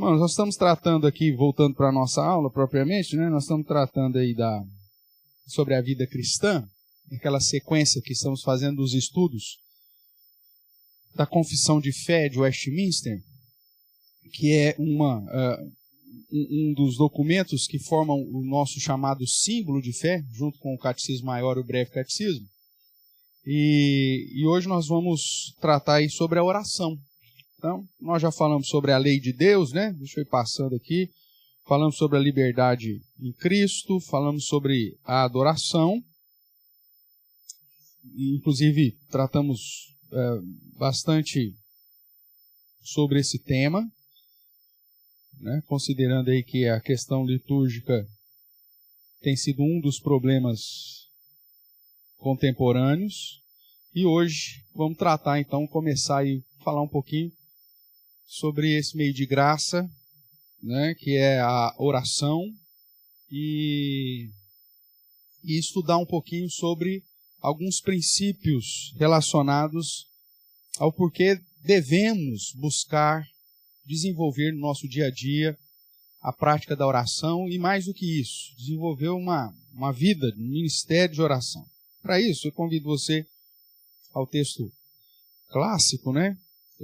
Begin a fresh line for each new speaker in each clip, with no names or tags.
Bom, nós estamos tratando aqui, voltando para a nossa aula propriamente, né? Nós estamos tratando aí sobre a vida cristã, aquela sequência que estamos fazendo dos estudos da Confissão de Fé de Westminster, que é um dos documentos que formam o nosso chamado símbolo de fé, junto com o Catecismo Maior e o Breve Catecismo. E hoje nós vamos tratar aí sobre a oração. Então, nós já falamos sobre a lei de Deus, né? Deixa eu ir passando aqui. Falamos sobre a liberdade em Cristo, falamos sobre a adoração. Inclusive, tratamos bastante sobre esse tema, né? Considerando aí que a questão litúrgica tem sido um dos problemas contemporâneos. E hoje vamos tratar, então, começar a falar um pouquinho sobre esse meio de graça, né, que é a oração, e estudar um pouquinho sobre alguns princípios relacionados ao porquê devemos buscar desenvolver no nosso dia a dia a prática da oração e, mais do que isso, desenvolver uma vida, um ministério de oração. Para isso, eu convido você ao texto clássico, né,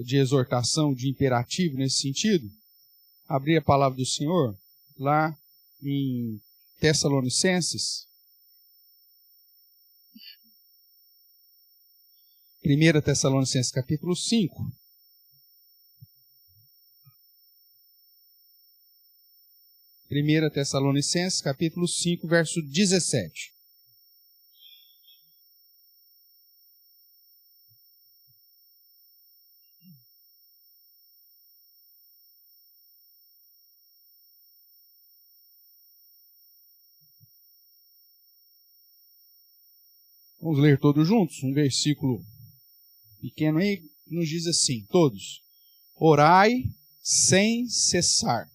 de exortação, de imperativo nesse sentido. Abrir a palavra do Senhor lá em Tessalonicenses. 1 Tessalonicenses capítulo 5. Tessalonicenses capítulo 5, verso 17. Vamos ler todos juntos, um versículo pequeno aí, nos diz assim, todos: orai sem cessar.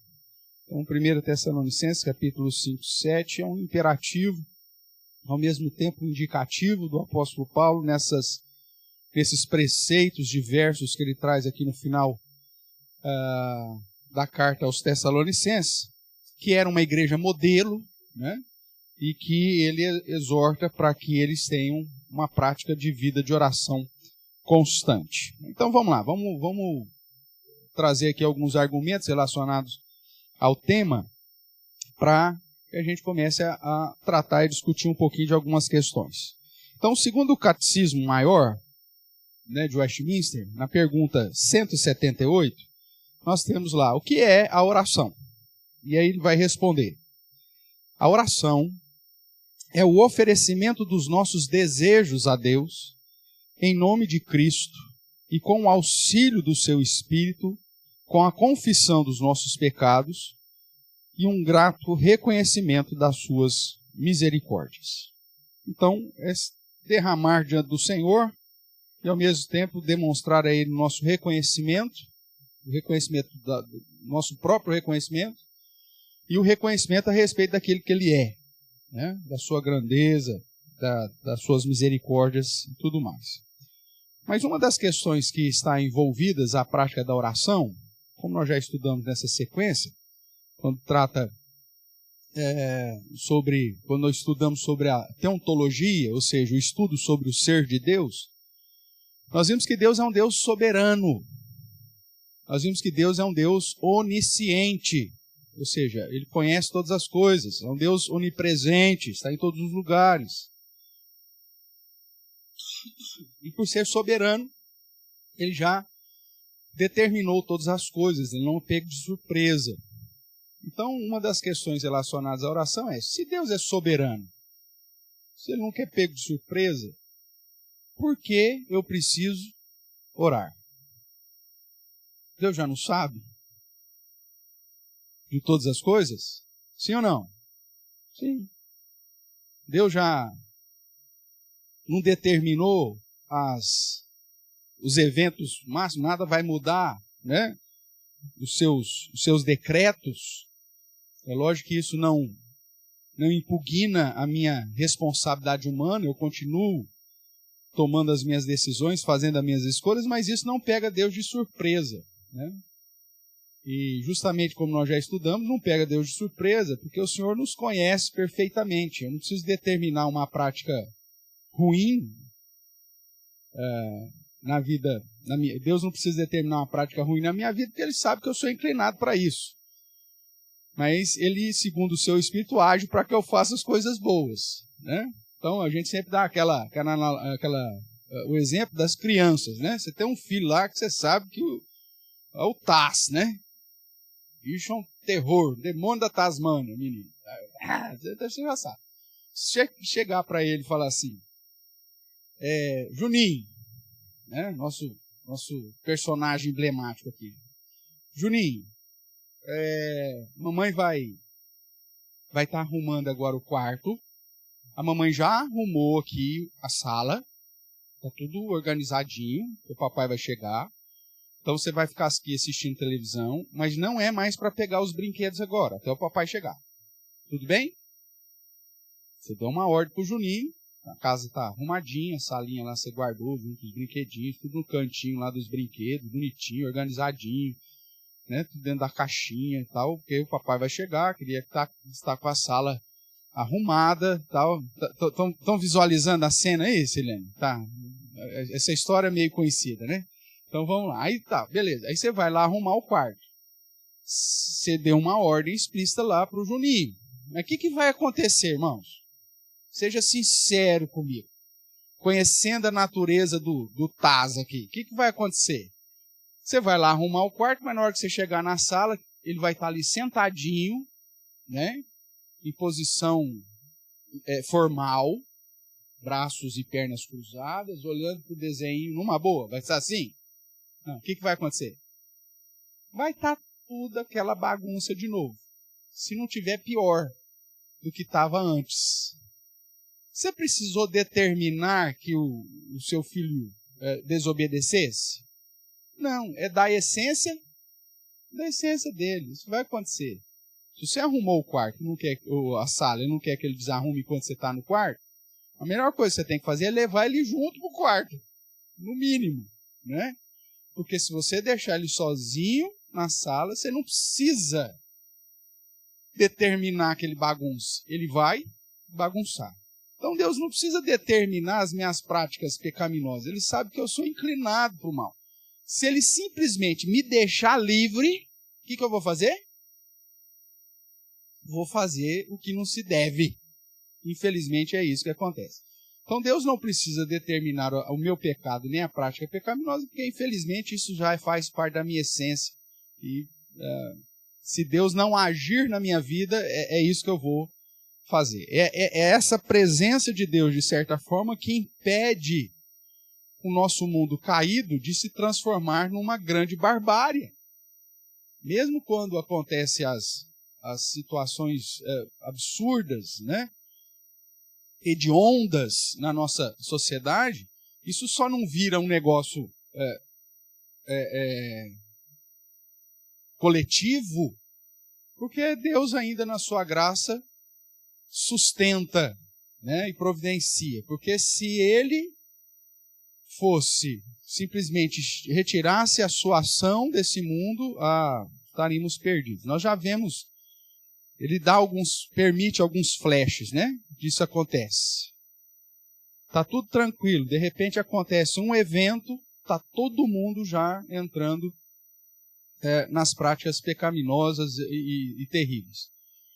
Então, 1 Tessalonicenses, capítulo 5, 7, é um imperativo, ao mesmo tempo indicativo do apóstolo Paulo, nesses preceitos diversos que ele traz aqui no final da carta aos Tessalonicenses, que era uma igreja modelo, né? E que ele exorta para que eles tenham uma prática de vida de oração constante. Então vamos lá, vamos trazer aqui alguns argumentos relacionados ao tema para que a gente comece a tratar e discutir um pouquinho de algumas questões. Então, segundo o Catecismo Maior, né, de Westminster, na pergunta 178, nós temos lá o que é a oração. E aí ele vai responder: a oração é o oferecimento dos nossos desejos a Deus, em nome de Cristo, e com o auxílio do seu Espírito, com a confissão dos nossos pecados e um grato reconhecimento das suas misericórdias. Então, é derramar diante do Senhor e, ao mesmo tempo, demonstrar a Ele o nosso reconhecimento, nosso próprio reconhecimento, e o reconhecimento a respeito daquilo que Ele é, né? Da sua grandeza, das suas misericórdias e tudo mais. Mas uma das questões que está envolvidas à prática da oração, como nós já estudamos nessa sequência, quando nós estudamos sobre a teontologia, ou seja, o estudo sobre o ser de Deus, nós vimos que Deus é um Deus soberano. Nós vimos que Deus é um Deus onisciente. Ou seja, Ele conhece todas as coisas, é um Deus onipresente, está em todos os lugares. E por ser soberano, Ele já determinou todas as coisas, Ele não é pego de surpresa. Então, uma das questões relacionadas à oração é: se Deus é soberano, se Ele não quer pego de surpresa, por que eu preciso orar? Deus já não sabe de todas as coisas? Sim ou não? Sim. Deus já não determinou os eventos máximos, nada vai mudar, né? Os seus decretos. É lógico que isso não impugna a minha responsabilidade humana, eu continuo tomando as minhas decisões, fazendo as minhas escolhas, mas isso não pega Deus de surpresa, né? E justamente como nós já estudamos, não pega Deus de surpresa, porque o Senhor nos conhece perfeitamente. Eu não preciso determinar uma prática ruim na vida. Deus não precisa determinar uma prática ruim na minha vida, porque Ele sabe que eu sou inclinado para isso. Mas Ele, segundo o seu Espírito, age para que eu faça as coisas boas, né? Então a gente sempre dá o exemplo das crianças, né? Você tem um filho lá que você sabe que é o Taz, né? Bicho é um terror, demônio da Tasmânia, menino. Você deve ser engraçado. Chegar para ele e falar assim, Juninho, né? Nosso personagem emblemático aqui. Juninho, mamãe vai estar arrumando agora o quarto. A mamãe já arrumou aqui a sala. Tá tudo organizadinho. O papai vai chegar. Então você vai ficar aqui assistindo televisão, mas não é mais para pegar os brinquedos agora, até o papai chegar. Tudo bem? Você deu uma ordem pro Juninho. A casa está arrumadinha, a salinha lá você guardou junto os brinquedinhos, tudo no cantinho lá dos brinquedos, bonitinho, organizadinho, né? Tudo dentro da caixinha e tal, porque o papai vai chegar, queria estar com a sala arrumada, tal. Estão visualizando a cena aí, Silene? Tá. Essa história é meio conhecida, né? Então vamos lá. Aí tá, beleza. Aí você vai lá arrumar o quarto. Você deu uma ordem explícita lá para o Juninho. Mas o que vai acontecer, irmãos? Seja sincero comigo. Conhecendo a natureza do Taz aqui, o que vai acontecer? Você vai lá arrumar o quarto, mas na hora que você chegar na sala, ele vai estar ali sentadinho, né? Em posição formal, braços e pernas cruzadas, olhando para o desenho numa boa. Vai ser assim? Não, o que vai acontecer? Vai estar tudo aquela bagunça de novo. Se não tiver pior do que estava antes. Você precisou determinar que o seu filho desobedecesse? Não, é da essência dele. Isso vai acontecer. Se você arrumou o quarto, não quer, ou a sala, e não quer que ele desarrume enquanto você está no quarto, a melhor coisa que você tem que fazer é levar ele junto para o quarto. No mínimo, né? Porque se você deixar ele sozinho na sala, você não precisa determinar que ele bagunce. Ele vai bagunçar. Então Deus não precisa determinar as minhas práticas pecaminosas. Ele sabe que eu sou inclinado para o mal. Se ele simplesmente me deixar livre, o que eu vou fazer? Vou fazer o que não se deve. Infelizmente é isso que acontece. Então Deus não precisa determinar o meu pecado nem a prática pecaminosa, porque infelizmente isso já faz parte da minha essência. E se Deus não agir na minha vida, é isso que eu vou fazer. É essa presença de Deus, de certa forma, que impede o nosso mundo caído de se transformar numa grande barbárie. Mesmo quando acontecem as situações absurdas, né? Hediondas na nossa sociedade, isso só não vira um negócio coletivo, porque Deus ainda na sua graça sustenta, né, e providencia. Porque se ele fosse simplesmente retirasse a sua ação desse mundo, estaríamos perdidos. Nós já vemos, ele permite alguns flashes, né? Disso acontece. Está tudo tranquilo, de repente acontece um evento, está todo mundo já entrando nas práticas pecaminosas e terríveis.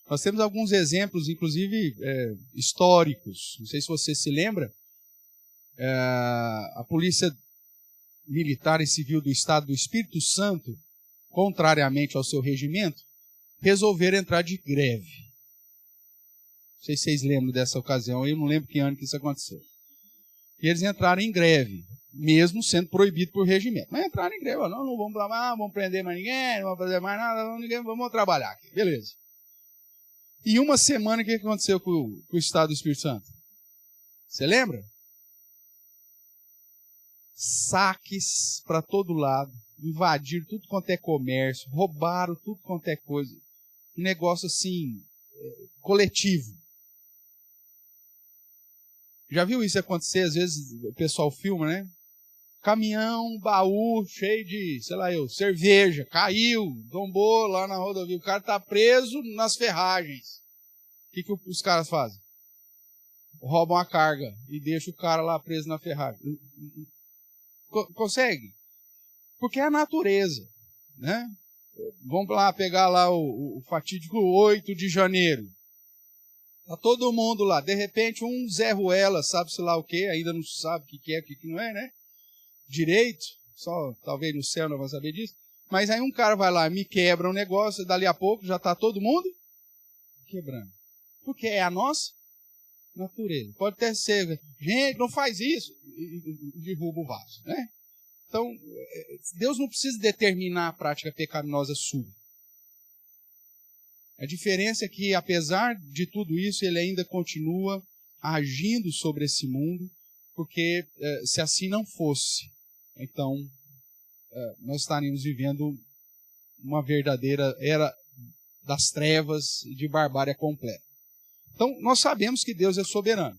Nós temos alguns exemplos, inclusive históricos. Não sei se você se lembra. A Polícia Militar e Civil do Estado do Espírito Santo, contrariamente ao seu regimento, resolveram entrar de greve. Não sei se vocês lembram dessa ocasião, eu não lembro que ano que isso aconteceu. E eles entraram em greve, mesmo sendo proibido por regimento. Mas entraram em greve, não vamos trabalhar, não vamos prender mais ninguém, não vamos fazer mais nada, vamos trabalhar aqui. Beleza. E uma semana, o que aconteceu com o Estado do Espírito Santo? Você lembra? Saques para todo lado, invadiram tudo quanto é comércio, roubaram tudo quanto é coisa. Um negócio assim, coletivo. Já viu isso acontecer? Às vezes o pessoal filma, né? caminhão, baú, cheio de, sei lá eu, cerveja, caiu, tombou lá na rodovia. O cara está preso nas ferragens. O que os caras fazem? Roubam a carga e deixam o cara lá preso na ferragem. Consegue? Porque é a natureza, né? Vamos lá pegar lá o fatídico 8 de janeiro. Tá todo mundo lá. De repente, um Zé Ruela, sabe-se lá o quê? Ainda não sabe o que é, o que não é, né? Direito, só talvez no céu não vão saber disso. Mas aí um cara vai lá, me quebra um negócio, e dali a pouco já está todo mundo quebrando. Porque é a nossa natureza. Pode até ser, gente, não faz isso, e derruba o vaso, né? Então, Deus não precisa determinar a prática pecaminosa sua. A diferença é que, apesar de tudo isso, ele ainda continua agindo sobre esse mundo, porque se assim não fosse, então nós estaríamos vivendo uma verdadeira era das trevas e de barbárie completa. Então, nós sabemos que Deus é soberano.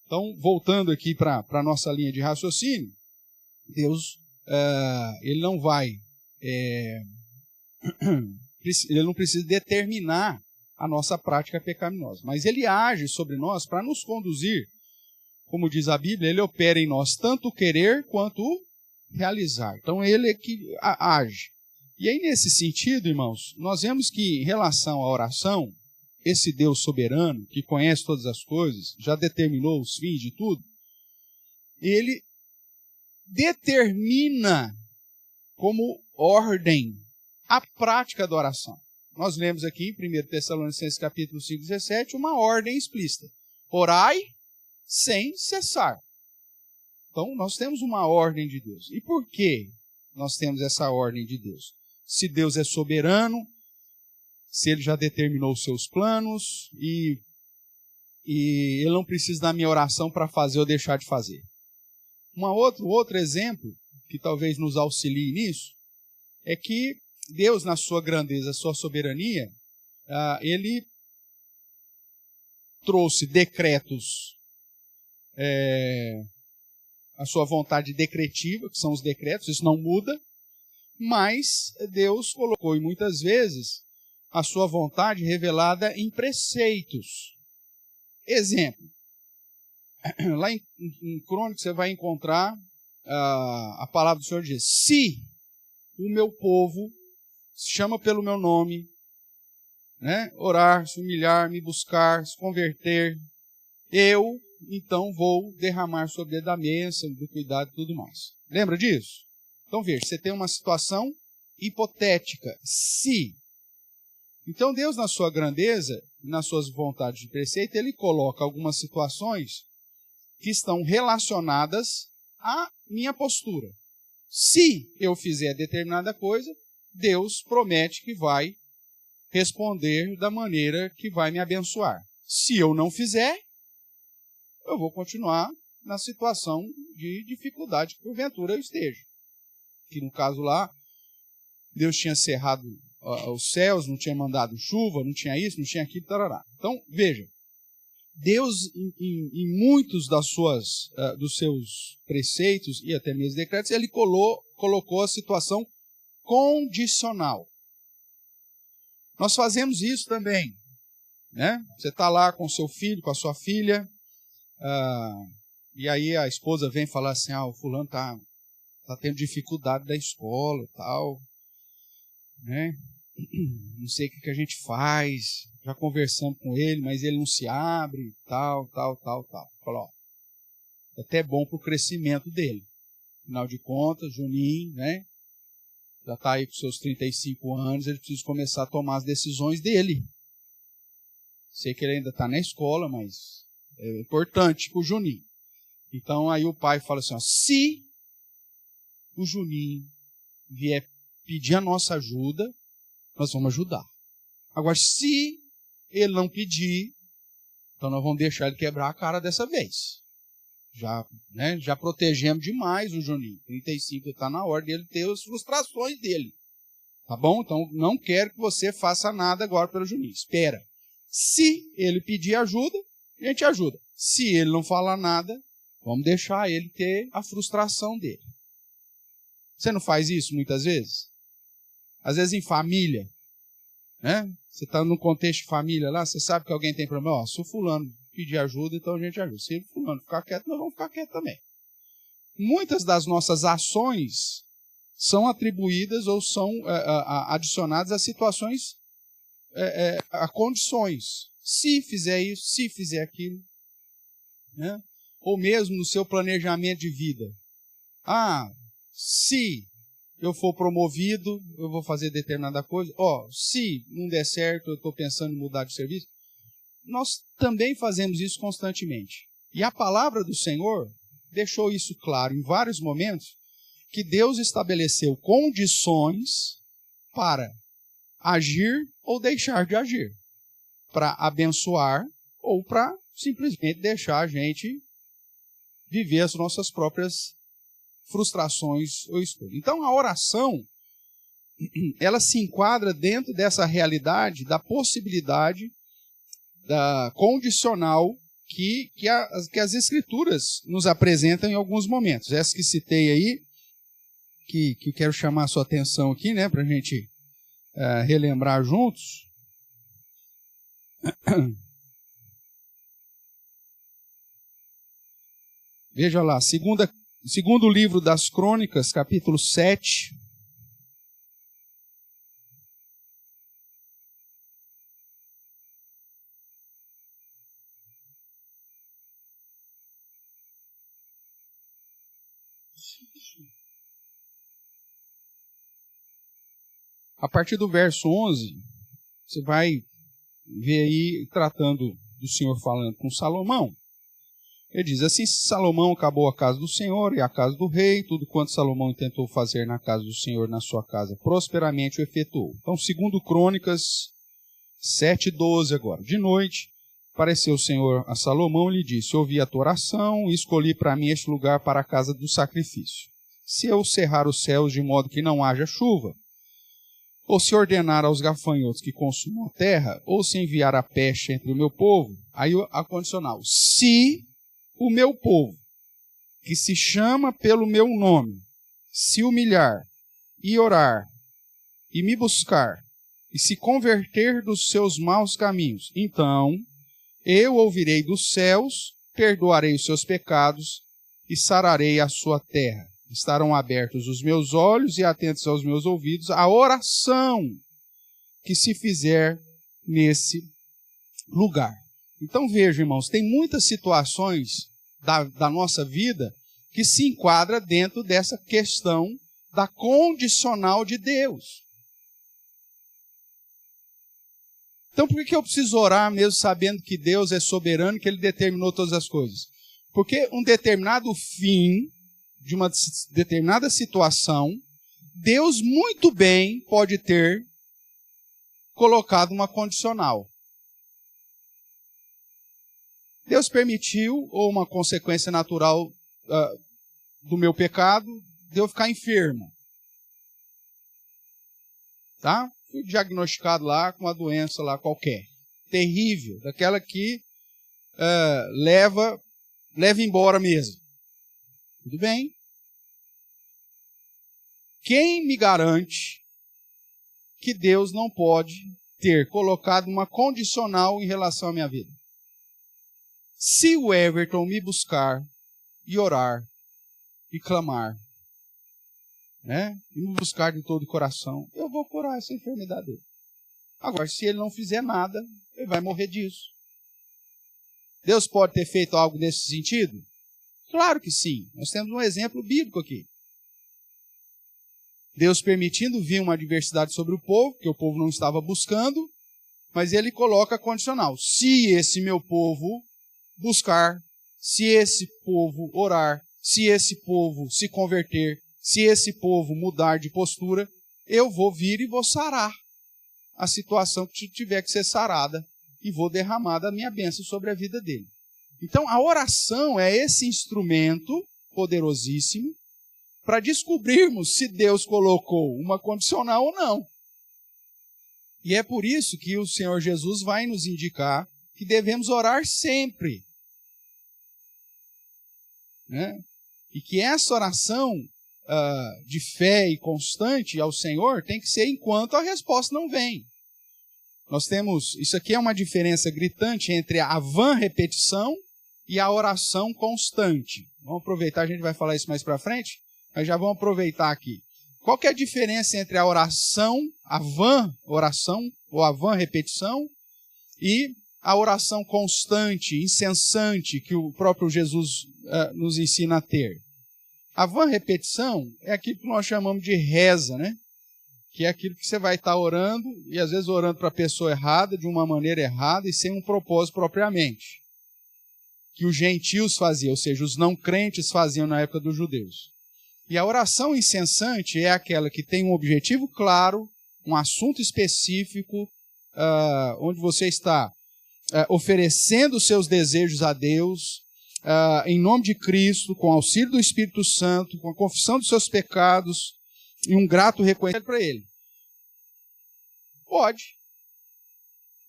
Então, voltando aqui para a nossa linha de raciocínio, Deus, ele não vai, ele não precisa determinar a nossa prática pecaminosa, mas ele age sobre nós para nos conduzir, como diz a Bíblia, ele opera em nós tanto o querer quanto o realizar. Então, ele é que age. E aí, nesse sentido, irmãos, nós vemos que em relação à oração, esse Deus soberano, que conhece todas as coisas, já determinou os fins de tudo, ele determina como ordem a prática da oração. Nós lemos aqui em 1 Tessalonicenses capítulo 5, 17, uma ordem explícita. Orai sem cessar. Então, nós temos uma ordem de Deus. E por que nós temos essa ordem de Deus? Se Deus é soberano, se Ele já determinou os seus planos e Ele não precisa da minha oração para fazer ou deixar de fazer. Outro exemplo, que talvez nos auxilie nisso, é que Deus, na sua grandeza, sua soberania, Ele trouxe decretos, a sua vontade decretiva, que são os decretos, isso não muda, mas Deus colocou, e muitas vezes, a sua vontade revelada em preceitos. Exemplo, lá em Crônicas você vai encontrar a palavra do Senhor diz, se o meu povo se chama pelo meu nome, né, orar, se humilhar, me buscar, se converter, eu então vou derramar sobre ele da bênção, do cuidado e tudo mais. Lembra disso? Então veja, você tem uma situação hipotética, se. Então Deus, na sua grandeza, nas suas vontades de preceito, ele coloca algumas situações que estão relacionadas à minha postura. Se eu fizer determinada coisa, Deus promete que vai responder da maneira que vai me abençoar. Se eu não fizer, eu vou continuar na situação de dificuldade que porventura eu esteja. Que no caso lá, Deus tinha cerrado os céus, não tinha mandado chuva, não tinha isso, não tinha aquilo, tarará. Então, veja, Deus, em muitos dos seus preceitos e até mesmo decretos, ele colocou a situação condicional. Nós fazemos isso também, né? Você está lá com seu filho, com a sua filha, e aí a esposa vem falar assim, o fulano está tendo dificuldade da escola e tal, né? Não sei o que a gente faz, já conversando com ele, mas ele não se abre, tal. Fala, é até bom para o crescimento dele. Afinal de contas, Juninho, né? Já está aí com seus 35 anos, ele precisa começar a tomar as decisões dele. Sei que ele ainda está na escola, mas é importante para o Juninho. Então aí o pai fala assim, se o Juninho vier pedir a nossa ajuda, nós vamos ajudar. Agora, se ele não pedir, então nós vamos deixar ele quebrar a cara dessa vez. Já protegemos demais o Juninho. 35 está na hora dele ter as frustrações dele. Tá bom? Então, não quero que você faça nada agora pelo Juninho. Espera. Se ele pedir ajuda, a gente ajuda. Se ele não falar nada, vamos deixar ele ter a frustração dele. Você não faz isso muitas vezes? Às vezes em família, né? Você está num contexto de família lá, você sabe que alguém tem problema. Ó, se o fulano pedir ajuda, então a gente ajuda. Se o fulano ficar quieto, nós vamos ficar quietos também. Muitas das nossas ações são atribuídas ou são adicionadas a situações, a condições. Se fizer isso, se fizer aquilo, né? Ou mesmo no seu planejamento de vida. Se eu for promovido, eu vou fazer determinada coisa. Se não der certo, eu estou pensando em mudar de serviço. Nós também fazemos isso constantemente. E a palavra do Senhor deixou isso claro em vários momentos, que Deus estabeleceu condições para agir ou deixar de agir, para abençoar ou para simplesmente deixar a gente viver as nossas próprias frustrações ou escolhas. Então a oração, ela se enquadra dentro dessa realidade da possibilidade da condicional que as Escrituras nos apresentam em alguns momentos. Essa que citei aí, que quero chamar a sua atenção aqui, né, para a gente relembrar juntos. Veja lá, segundo livro das Crônicas, capítulo 7. A partir do verso 11, você vai ver aí, tratando do Senhor falando com Salomão. Ele diz assim: Salomão acabou a casa do Senhor e a casa do rei, tudo quanto Salomão tentou fazer na casa do Senhor, na sua casa, prosperamente o efetuou. Então, segundo Crônicas 7:12 agora. De noite, apareceu o Senhor a Salomão e lhe disse: ouvi a tua oração e escolhi para mim este lugar para a casa do sacrifício. Se eu cerrar os céus de modo que não haja chuva, ou se ordenar aos gafanhotos que consumam a terra, ou se enviar a peste entre o meu povo, aí a condicional, se o meu povo, que se chama pelo meu nome, se humilhar e orar, e me buscar, e se converter dos seus maus caminhos, então eu ouvirei dos céus, perdoarei os seus pecados e sararei a sua terra. Estarão abertos os meus olhos e atentos aos meus ouvidos a oração que se fizer nesse lugar. Então veja, irmãos, tem muitas situações da nossa vida que se enquadra dentro dessa questão da condicional de Deus. Então por que eu preciso orar mesmo sabendo que Deus é soberano, que Ele determinou todas as coisas? Porque um determinado fim de uma determinada situação, Deus muito bem pode ter colocado uma condicional. Deus permitiu, ou uma consequência natural do meu pecado, de eu ficar enfermo. Tá? Fui diagnosticado lá com uma doença lá qualquer. Terrível, daquela que leva embora mesmo. Tudo bem? Quem me garante que Deus não pode ter colocado uma condicional em relação à minha vida? Se o Everton me buscar e orar e clamar, né, e me buscar de todo o coração, eu vou curar essa enfermidade dele. Agora, se ele não fizer nada, ele vai morrer disso. Deus pode ter feito algo nesse sentido? Claro que sim. Nós temos um exemplo bíblico aqui. Deus permitindo vir uma adversidade sobre o povo, que o povo não estava buscando, mas Ele coloca a condicional. Se esse meu povo buscar, se esse povo orar, se esse povo se converter, se esse povo mudar de postura, eu vou vir e vou sarar a situação que tiver que ser sarada e vou derramar a minha bênção sobre a vida dele. Então, a oração é esse instrumento poderosíssimo para descobrirmos se Deus colocou uma condicional ou não. E é por isso que o Senhor Jesus vai nos indicar que devemos orar sempre. Né? E que essa oração de fé e constante ao Senhor tem que ser enquanto a resposta não vem. Nós temos, isso aqui é uma diferença gritante entre a vã repetição e a oração constante. Vamos aproveitar, a gente vai falar isso mais para frente, mas já vamos aproveitar aqui. Qual que é a diferença entre a oração, a vã oração, ou a vã repetição, e a oração constante, incessante, que o próprio Jesus nos ensina a ter? A vã repetição é aquilo que nós chamamos de reza, né? Que é aquilo que você vai estar orando, e às vezes orando para a pessoa errada, de uma maneira errada, e sem um propósito propriamente. Que os gentios faziam, ou seja, os não crentes faziam na época dos judeus. E a oração incessante é aquela que tem um objetivo claro, um assunto específico, onde você está oferecendo os seus desejos a Deus, em nome de Cristo, com auxílio do Espírito Santo, com a confissão dos seus pecados e um grato reconhecimento para Ele. Pode.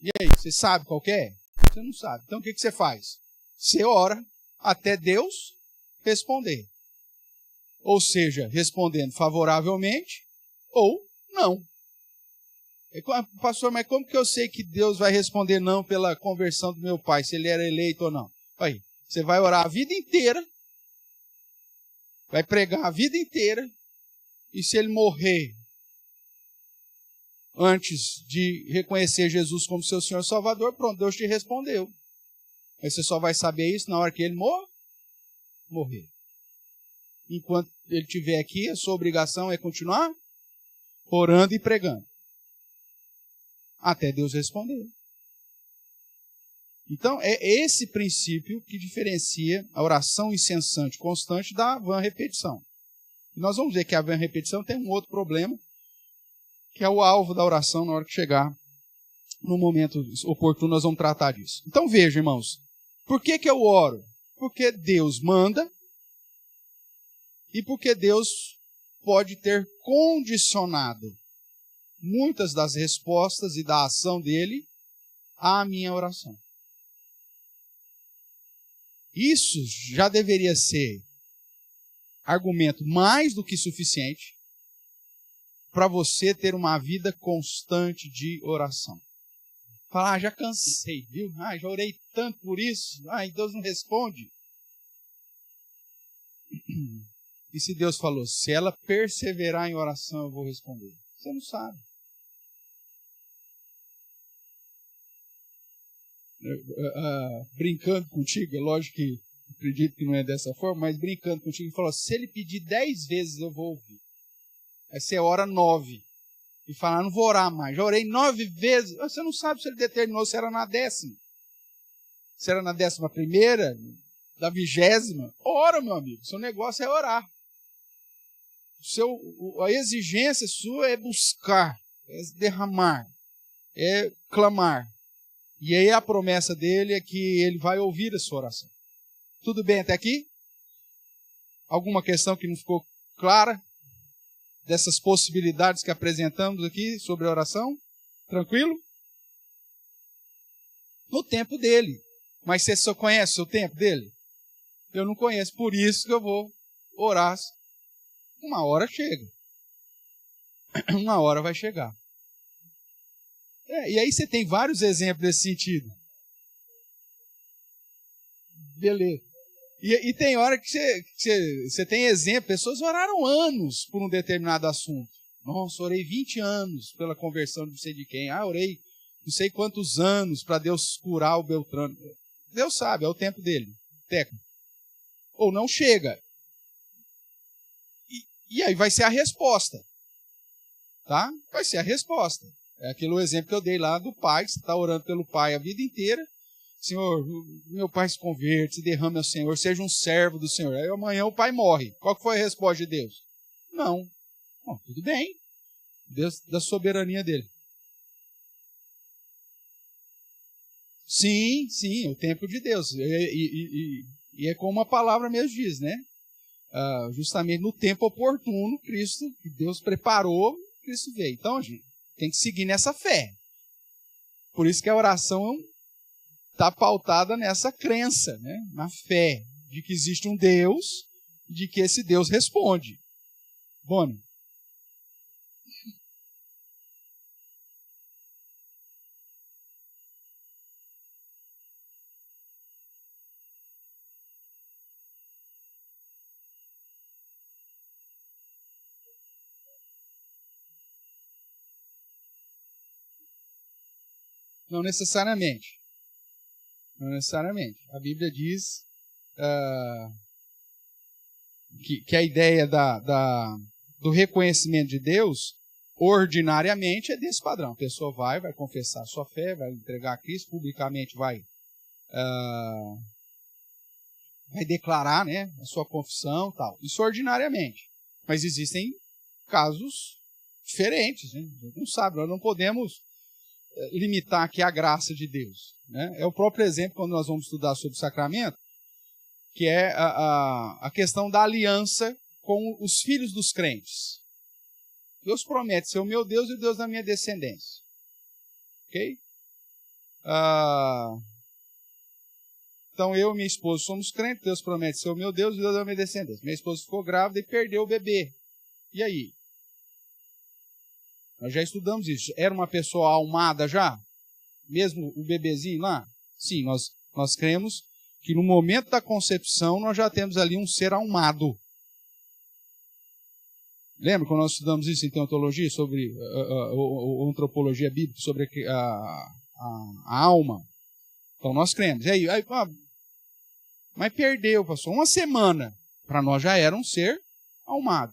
E aí, você sabe qual que é? Você não sabe. Então o que você faz? Você ora até Deus responder. Ou seja, respondendo favoravelmente ou não. Pastor, mas como que eu sei que Deus vai responder não pela conversão do meu pai, se ele era eleito ou não? Aí, você vai orar a vida inteira, vai pregar a vida inteira, e se ele morrer antes de reconhecer Jesus como seu Senhor e Salvador, pronto, Deus te respondeu. Mas você só vai saber isso na hora que ele morrer. Enquanto ele estiver aqui, a sua obrigação é continuar orando e pregando. Até Deus responder. Então, é esse princípio que diferencia a oração incessante constante da vã repetição. E nós vamos ver que a vã repetição tem um outro problema, que é o alvo da oração na hora que chegar no momento oportuno, nós vamos tratar disso. Então, veja, irmãos, por que eu oro? Porque Deus manda e porque Deus pode ter condicionado muitas das respostas e da ação dele à minha oração. Isso já deveria ser argumento mais do que suficiente para você ter uma vida constante de oração. Falar, já cansei, viu? Já orei tanto por isso. E Deus não responde. E se Deus falou, se ela perseverar em oração, eu vou responder. Você não sabe. Brincando contigo, é lógico que acredito que não é dessa forma, mas brincando contigo, ele falou, se ele pedir 10 vezes, eu vou ouvir. Aí você ora 9. E fala, não vou orar mais. Já orei 9 vezes. Você não sabe se ele determinou se era na 10ª. Se era na 11ª, da 20ª. Ora, meu amigo. Seu negócio é orar. A exigência sua é buscar, é derramar, é clamar. E aí a promessa dele é que ele vai ouvir a sua oração. Tudo bem até aqui? Alguma questão que não ficou clara? Dessas possibilidades que apresentamos aqui sobre a oração? Tranquilo? No tempo dele. Mas você só conhece o tempo dele? Eu não conheço, por isso que eu vou orar. Uma hora chega. Uma hora vai chegar. E aí você tem vários exemplos desse sentido. Beleza. E tem hora que você tem exemplo, pessoas oraram anos por um determinado assunto. Nossa, orei 20 anos pela conversão de não sei de quem. Orei não sei quantos anos para Deus curar o Beltrano. Deus sabe, é o tempo dele. Técnico. Ou não chega. E aí vai ser a resposta. Tá? Vai ser a resposta. É aquele exemplo que eu dei lá do pai, que você está orando pelo pai a vida inteira. Senhor, meu pai se converte, se derrame ao Senhor, seja um servo do Senhor. Aí amanhã o pai morre. Qual que foi a resposta de Deus? Não. Bom, tudo bem. Deus, da soberania dele. Sim, o tempo de Deus. E é como a palavra mesmo diz, né? Justamente no tempo oportuno, Cristo, que Deus preparou, Cristo veio. Então, gente, tem que seguir nessa fé. Por isso que a oração está pautada nessa crença, né? Na fé de que existe um Deus, de que esse Deus responde. Boni. Não necessariamente. Não necessariamente. A Bíblia diz que a ideia do reconhecimento de Deus, ordinariamente, é desse padrão. A pessoa vai confessar a sua fé, vai entregar a Cristo, publicamente vai declarar, né, a sua confissão, tal. Isso ordinariamente. Mas existem casos diferentes, né? A gente não sabe, nós não podemos limitar aqui a graça de Deus, né? É o próprio exemplo quando nós vamos estudar sobre o sacramento, que é a questão da aliança com os filhos dos crentes. Deus promete ser o meu Deus e o Deus da minha descendência. Ok? Então eu e minha esposa somos crentes, Deus promete ser o meu Deus e o Deus da minha descendência. Minha esposa ficou grávida e perdeu o bebê. E aí? Nós já estudamos isso. Era uma pessoa almada já? Mesmo o bebezinho lá? Sim, nós cremos que no momento da concepção nós já temos ali um ser almado. Lembra quando nós estudamos isso em teologia, sobre antropologia bíblica, sobre a alma? Então nós cremos. E aí mas perdeu, passou uma semana. Para nós já era um ser almado.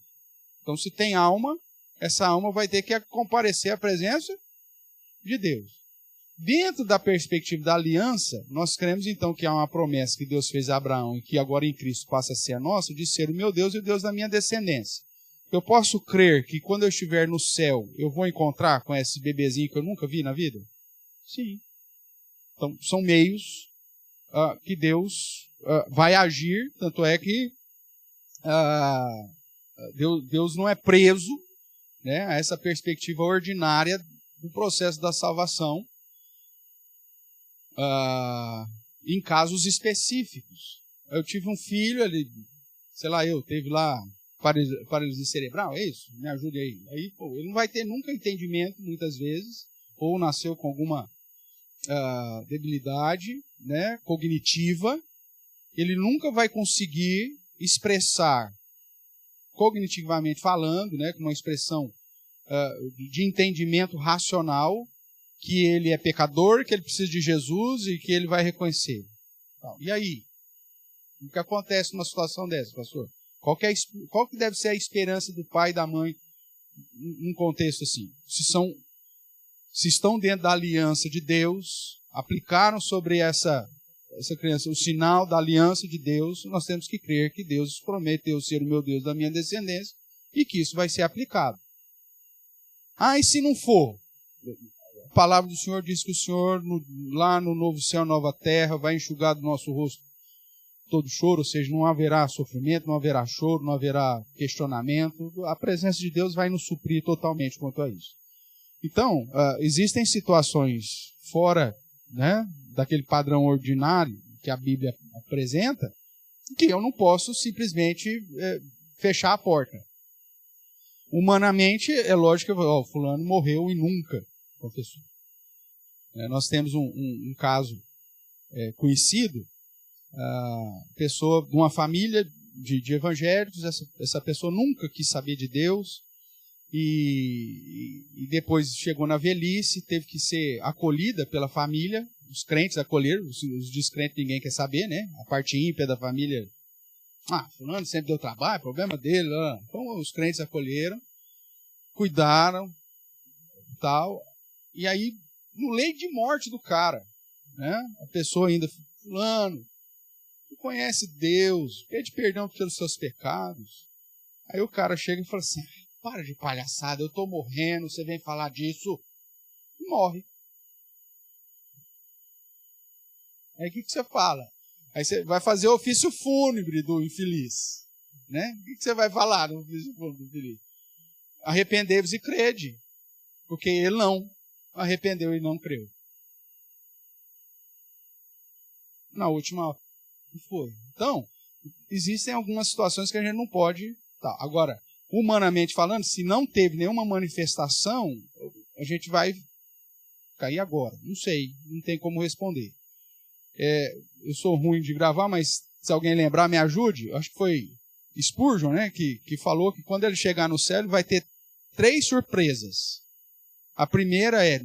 Então se tem alma, essa alma vai ter que comparecer à presença de Deus. Dentro da perspectiva da aliança, nós cremos então que há uma promessa que Deus fez a Abraão e que agora em Cristo passa a ser a nossa, de ser o meu Deus e o Deus da minha descendência. Eu posso crer que quando eu estiver no céu, eu vou encontrar com esse bebezinho que eu nunca vi na vida? Sim. Então, são meios que Deus vai agir, tanto é que Deus não é preso, né, a essa perspectiva ordinária do processo da salvação em casos específicos. Eu tive um filho, ele teve lá paralisia cerebral, é isso? Me ajude aí. Aí, ele não vai ter nunca entendimento, muitas vezes, ou nasceu com alguma debilidade, né, cognitiva. Ele nunca vai conseguir expressar, cognitivamente falando, né, com uma expressão de entendimento racional, que ele é pecador, que ele precisa de Jesus e que ele vai reconhecer. E aí? O que acontece numa situação dessa, pastor? Qual que deve ser a esperança do pai e da mãe num contexto assim? Se estão dentro da aliança de Deus, aplicaram sobre essa criança o sinal da aliança de Deus, nós temos que crer que Deus prometeu ser o meu Deus da minha descendência e que isso vai ser aplicado. E se não for? A palavra do Senhor diz que o Senhor, lá no novo céu, nova terra, vai enxugar do nosso rosto todo choro, ou seja, não haverá sofrimento, não haverá choro, não haverá questionamento. A presença de Deus vai nos suprir totalmente quanto a isso. Então, existem situações fora, né, daquele padrão ordinário que a Bíblia apresenta, que eu não posso simplesmente fechar a porta. Humanamente, é lógico que fulano morreu e nunca confessou. Nós temos um caso conhecido, pessoa de uma família de evangélicos, essa pessoa nunca quis saber de Deus e depois chegou na velhice, teve que ser acolhida pela família, os crentes acolheram, os descrentes ninguém quer saber, né? A parte ímpia da família, fulano sempre deu trabalho, problema dele, então os crentes acolheram, cuidaram, tal, e aí no leito de morte do cara, né? A pessoa ainda, fulano, conhece Deus, pede perdão pelos seus pecados. Aí o cara chega e fala assim, para de palhaçada, eu estou morrendo, você vem falar disso, e morre. Aí o que você fala? Aí você vai fazer o ofício fúnebre do infeliz, né? O que você vai falar no ofício fúnebre do infeliz? Arrependei-vos e crede, porque ele não arrependeu e não creu. Na última hora. Foi. Então, existem algumas situações que a gente não pode. Agora, humanamente falando, se não teve nenhuma manifestação, a gente vai cair agora. Não sei, não tem como responder. Eu sou ruim de gravar, mas se alguém lembrar, me ajude. Acho que foi Spurgeon, né, que falou que quando ele chegar no céu, ele vai ter 3 surpresas. A primeira é,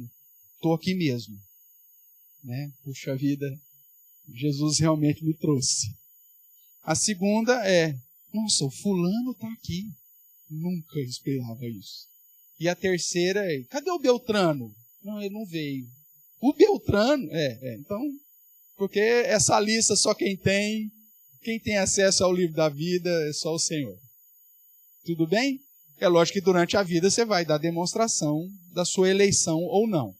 estou aqui mesmo. Né? Puxa vida, Jesus realmente me trouxe. A segunda é, nossa, o fulano está aqui. Nunca esperava isso. E a terceira é, cadê o Beltrano? Não, ele não veio. O Beltrano? Então, porque essa lista só quem tem acesso ao livro da vida é só o Senhor. Tudo bem? É lógico que durante a vida você vai dar demonstração da sua eleição ou não.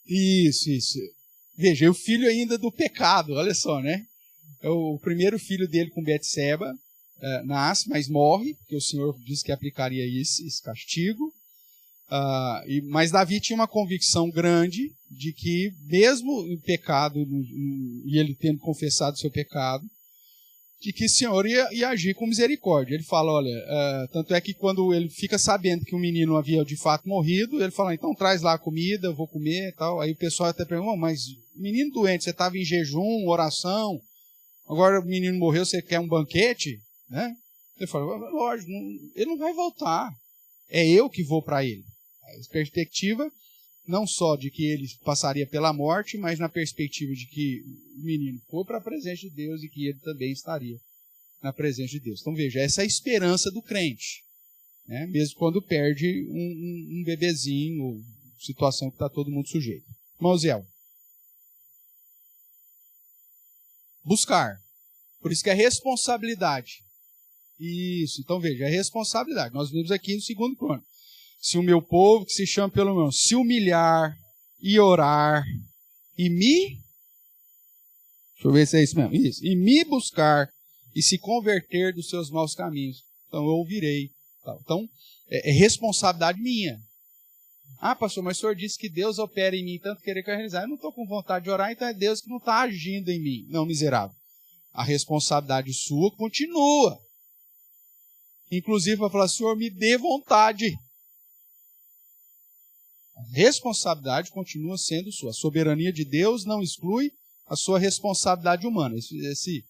Isso. Veja, o filho ainda do pecado, olha só, né? O primeiro filho dele com Betseba nasce, mas morre, porque o Senhor disse que aplicaria esse castigo. Mas Davi tinha uma convicção grande de que, mesmo em pecado, e ele tendo confessado o seu pecado, de que o Senhor ia agir com misericórdia. Ele fala, olha, tanto é que quando ele fica sabendo que o menino havia de fato morrido, ele fala, então traz lá a comida, eu vou comer e tal. Aí o pessoal até pergunta, mas menino doente, você estava em jejum, oração, agora o menino morreu, você quer um banquete? Né? Ele fala, lógico, ele não vai voltar, é eu que vou para ele. A perspectiva não só de que ele passaria pela morte, mas na perspectiva de que o menino foi para a presença de Deus e que ele também estaria na presença de Deus. Então veja, essa é a esperança do crente, né? Mesmo quando perde um bebezinho, ou situação que está todo mundo sujeito. Mausiel. Buscar. Por isso que é responsabilidade. Isso, então veja, é responsabilidade. Nós vimos aqui no 2 Crônicas. Se o meu povo, que se chama pelo meu nome, se humilhar e orar e me... Deixa eu ver se é isso mesmo. Isso. E me buscar e se converter dos seus maus caminhos. Então eu ouvirei. Então, é responsabilidade minha. Ah, pastor, mas o senhor disse que Deus opera em mim tanto querer que eu realizar. Eu não estou com vontade de orar, então é Deus que não está agindo em mim. Não, miserável. A responsabilidade sua continua. Inclusive, vai falar, Senhor, me dê vontade. A responsabilidade continua sendo sua. A soberania de Deus não exclui a sua responsabilidade humana. Esse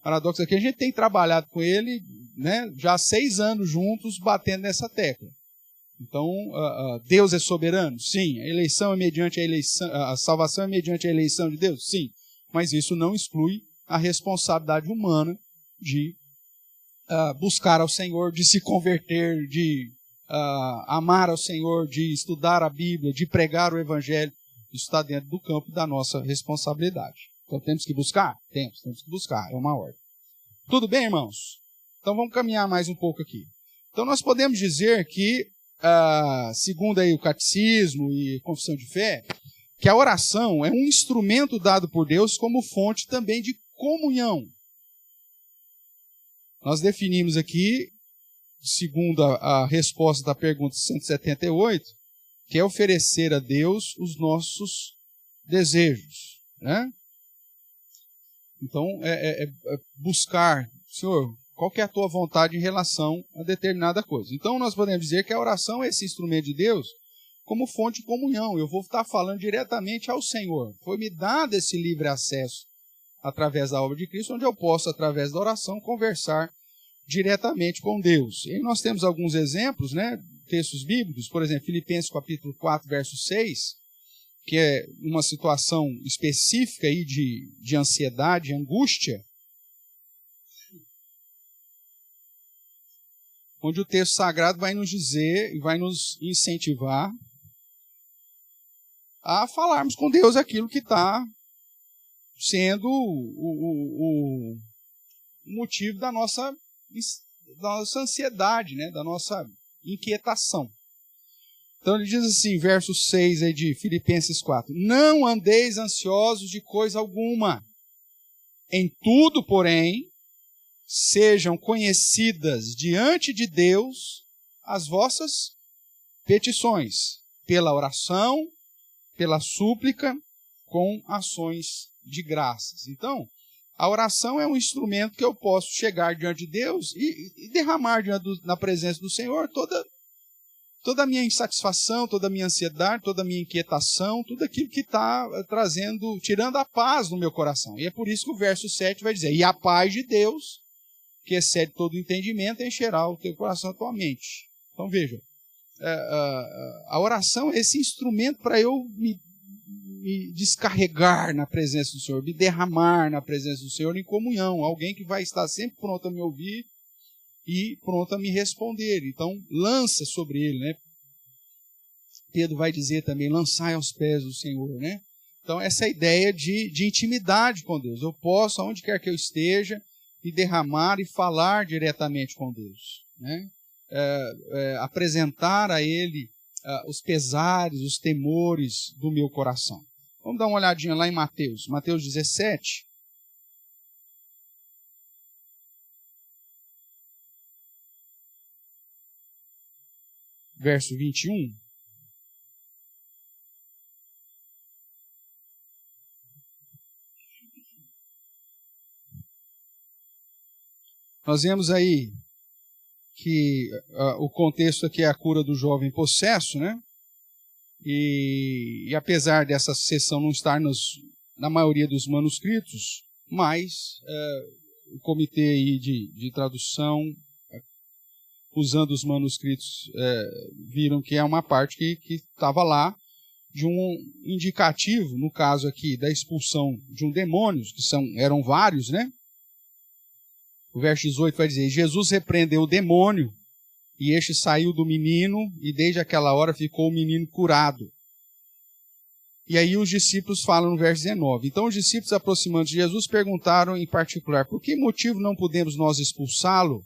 paradoxo aqui, a gente tem trabalhado com ele, né, já há 6 anos juntos, batendo nessa tecla. Então, Deus é soberano? Sim. A eleição é mediante a eleição, a salvação é mediante a eleição de Deus? Sim. Mas isso não exclui a responsabilidade humana de buscar ao Senhor, de se converter, de amar ao Senhor, de estudar a Bíblia, de pregar o Evangelho. Isso está dentro do campo da nossa responsabilidade. Então temos que buscar? Temos que buscar, é uma ordem. Tudo bem, irmãos? Então vamos caminhar mais um pouco aqui. Então nós podemos dizer que, segundo aí o catecismo e confissão de fé, que a oração é um instrumento dado por Deus como fonte também de comunhão. Nós definimos aqui, segundo a resposta da pergunta 178, que é oferecer a Deus os nossos desejos, né? Então, é buscar, Senhor, qual que é a tua vontade em relação a determinada coisa. Então, nós podemos dizer que a oração é esse instrumento de Deus como fonte de comunhão. Eu vou estar falando diretamente ao Senhor. Foi-me dado esse livre acesso através da obra de Cristo, onde eu posso, através da oração, conversar diretamente com Deus. E nós temos alguns exemplos, né, textos bíblicos, por exemplo, Filipenses capítulo 4, verso 6, que é uma situação específica aí de ansiedade, angústia, onde o texto sagrado vai nos dizer e vai nos incentivar a falarmos com Deus aquilo que está sendo o motivo da nossa ansiedade, né? Da nossa inquietação. Então ele diz assim, verso 6 aí de Filipenses 4, não andeis ansiosos de coisa alguma, em tudo, porém, sejam conhecidas diante de Deus as vossas petições, pela oração, pela súplica, com ações de graças. Então, A oração é um instrumento que eu posso chegar diante de Deus e derramar na presença do Senhor toda a minha insatisfação, toda a minha ansiedade, toda a minha inquietação, tudo aquilo que está tirando a paz no meu coração. E é por isso que o verso 7 vai dizer, e a paz de Deus, que excede todo o entendimento, encherá o teu coração e a tua mente. Então veja, a oração é esse instrumento para eu me descarregar na presença do Senhor, me derramar na presença do Senhor em comunhão, alguém que vai estar sempre pronto a me ouvir e pronto a me responder. Então, lança sobre ele, né? Pedro vai dizer também, lançai aos pés do Senhor, né? Então, essa ideia de intimidade com Deus. Eu posso, aonde quer que eu esteja, me derramar e falar diretamente com Deus, né? Apresentar a Ele os pesares, os temores do meu coração. Vamos dar uma olhadinha lá em Mateus 17. Verso 21. Nós vemos aí que o contexto aqui é a cura do jovem possesso, né? E apesar dessa seção não estar na maioria dos manuscritos, mas o comitê aí de tradução, usando os manuscritos, viram que é uma parte que estava lá de um indicativo, no caso aqui, da expulsão de um demônio, que eram vários, né? O verso 18 vai dizer, Jesus repreendeu o demônio, e este saiu do menino, e desde aquela hora ficou o menino curado. E aí os discípulos falam no verso 19. Então os discípulos, aproximando de Jesus, perguntaram em particular, por que motivo não podemos nós expulsá-lo?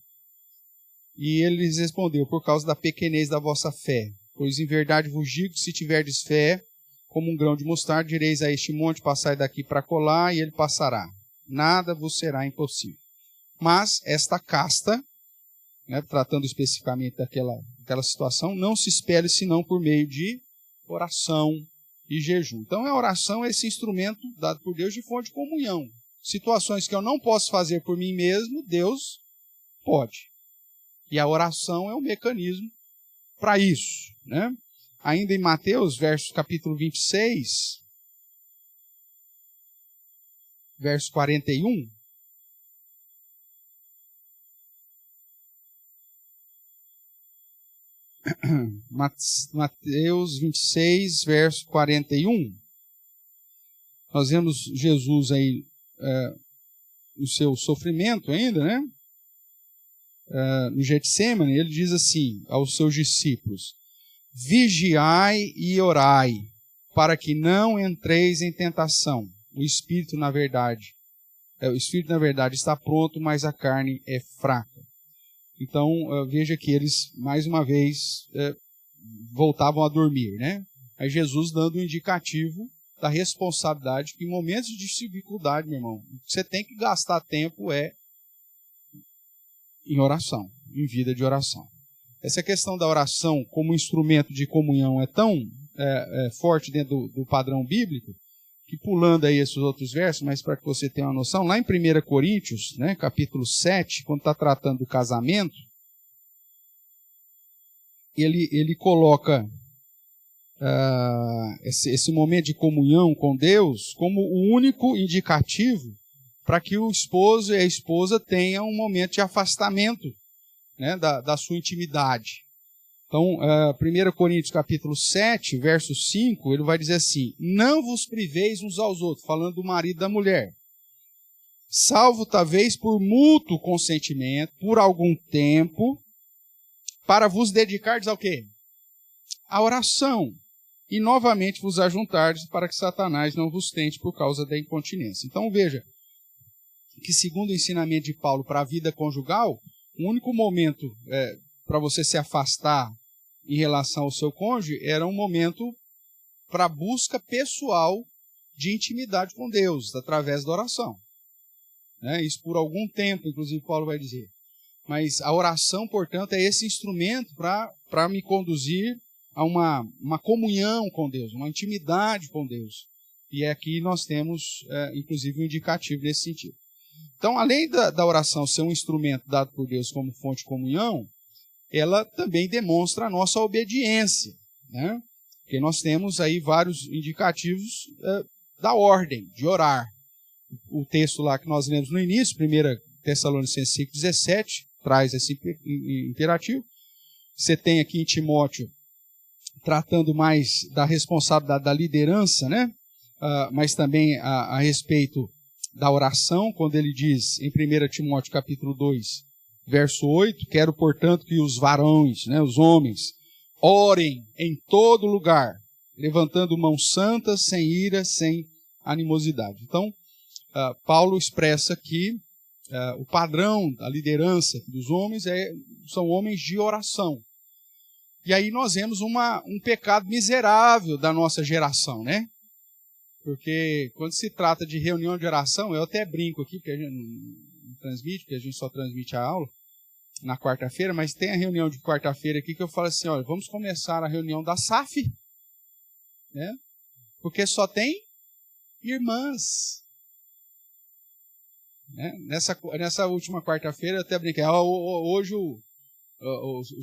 E ele lhes respondeu, por causa da pequenez da vossa fé. Pois em verdade vos digo que se tiverdes fé, como um grão de mostarda, direis a este monte, passai daqui para colar, e ele passará. Nada vos será impossível. Mas esta casta, né, tratando especificamente daquela situação, não se espere senão por meio de oração e jejum. Então a oração é esse instrumento dado por Deus de fonte de comunhão. Situações que eu não posso fazer por mim mesmo, Deus pode. E a oração é um mecanismo para isso, né? Ainda em Mateus, capítulo 26, verso 41, Mateus 26, verso 41, nós vemos Jesus aí no seu sofrimento ainda, né? No Getsêmani, ele diz assim aos seus discípulos, vigiai e orai, para que não entreis em tentação. O espírito, na verdade, está pronto, mas a carne é fraca. Então, veja que eles, mais uma vez, voltavam a dormir, né? Aí Jesus dando um indicativo da responsabilidade que em momentos de dificuldade, meu irmão, o que você tem que gastar tempo em oração, em vida de oração. Essa questão da oração como instrumento de comunhão é tão forte dentro do padrão bíblico, que pulando aí esses outros versos, mas para que você tenha uma noção, lá em 1 Coríntios, né, capítulo 7, quando está tratando do casamento, ele coloca esse momento de comunhão com Deus como o único indicativo para que o esposo e a esposa tenham um momento de afastamento, né, da sua intimidade. Então, 1 Coríntios capítulo 7, verso 5, ele vai dizer assim, não vos priveis uns aos outros, falando do marido e da mulher, salvo talvez por mútuo consentimento, por algum tempo, para vos dedicardes ao quê? A oração, e novamente vos ajuntardes para que Satanás não vos tente por causa da incontinência. Então veja, que segundo o ensinamento de Paulo para a vida conjugal, o único momento para você se afastar em relação ao seu cônjuge era um momento para busca pessoal de intimidade com Deus, através da oração. Né? Isso por algum tempo, inclusive Paulo vai dizer. Mas a oração, portanto, é esse instrumento para me conduzir a uma comunhão com Deus, uma intimidade com Deus. E aqui nós temos, inclusive, um indicativo nesse sentido. Então, além da oração ser um instrumento dado por Deus como fonte de comunhão, ela também demonstra a nossa obediência, né? Porque nós temos aí vários indicativos da ordem de orar. O texto lá que nós lemos no início, 1 Tessalonicenses 5,17, traz esse imperativo. Você tem aqui em Timóteo, tratando mais da responsabilidade da liderança, né? Mas também a respeito da oração, quando ele diz em 1 Timóteo capítulo 2, verso 8, quero, portanto, que os varões, né, os homens, orem em todo lugar, levantando mãos santas, sem ira, sem animosidade. Então, Paulo expressa que o padrão da liderança dos homens são homens de oração. E aí nós vemos um pecado miserável da nossa geração, né? Porque quando se trata de reunião de oração, eu até brinco aqui, porque a gente não transmite, porque a gente só transmite a aula na quarta-feira, mas tem a reunião de quarta-feira aqui que eu falo assim, olha, vamos começar a reunião da SAF, né? Porque só tem irmãs. Né? Nessa última quarta-feira eu até brinquei, hoje o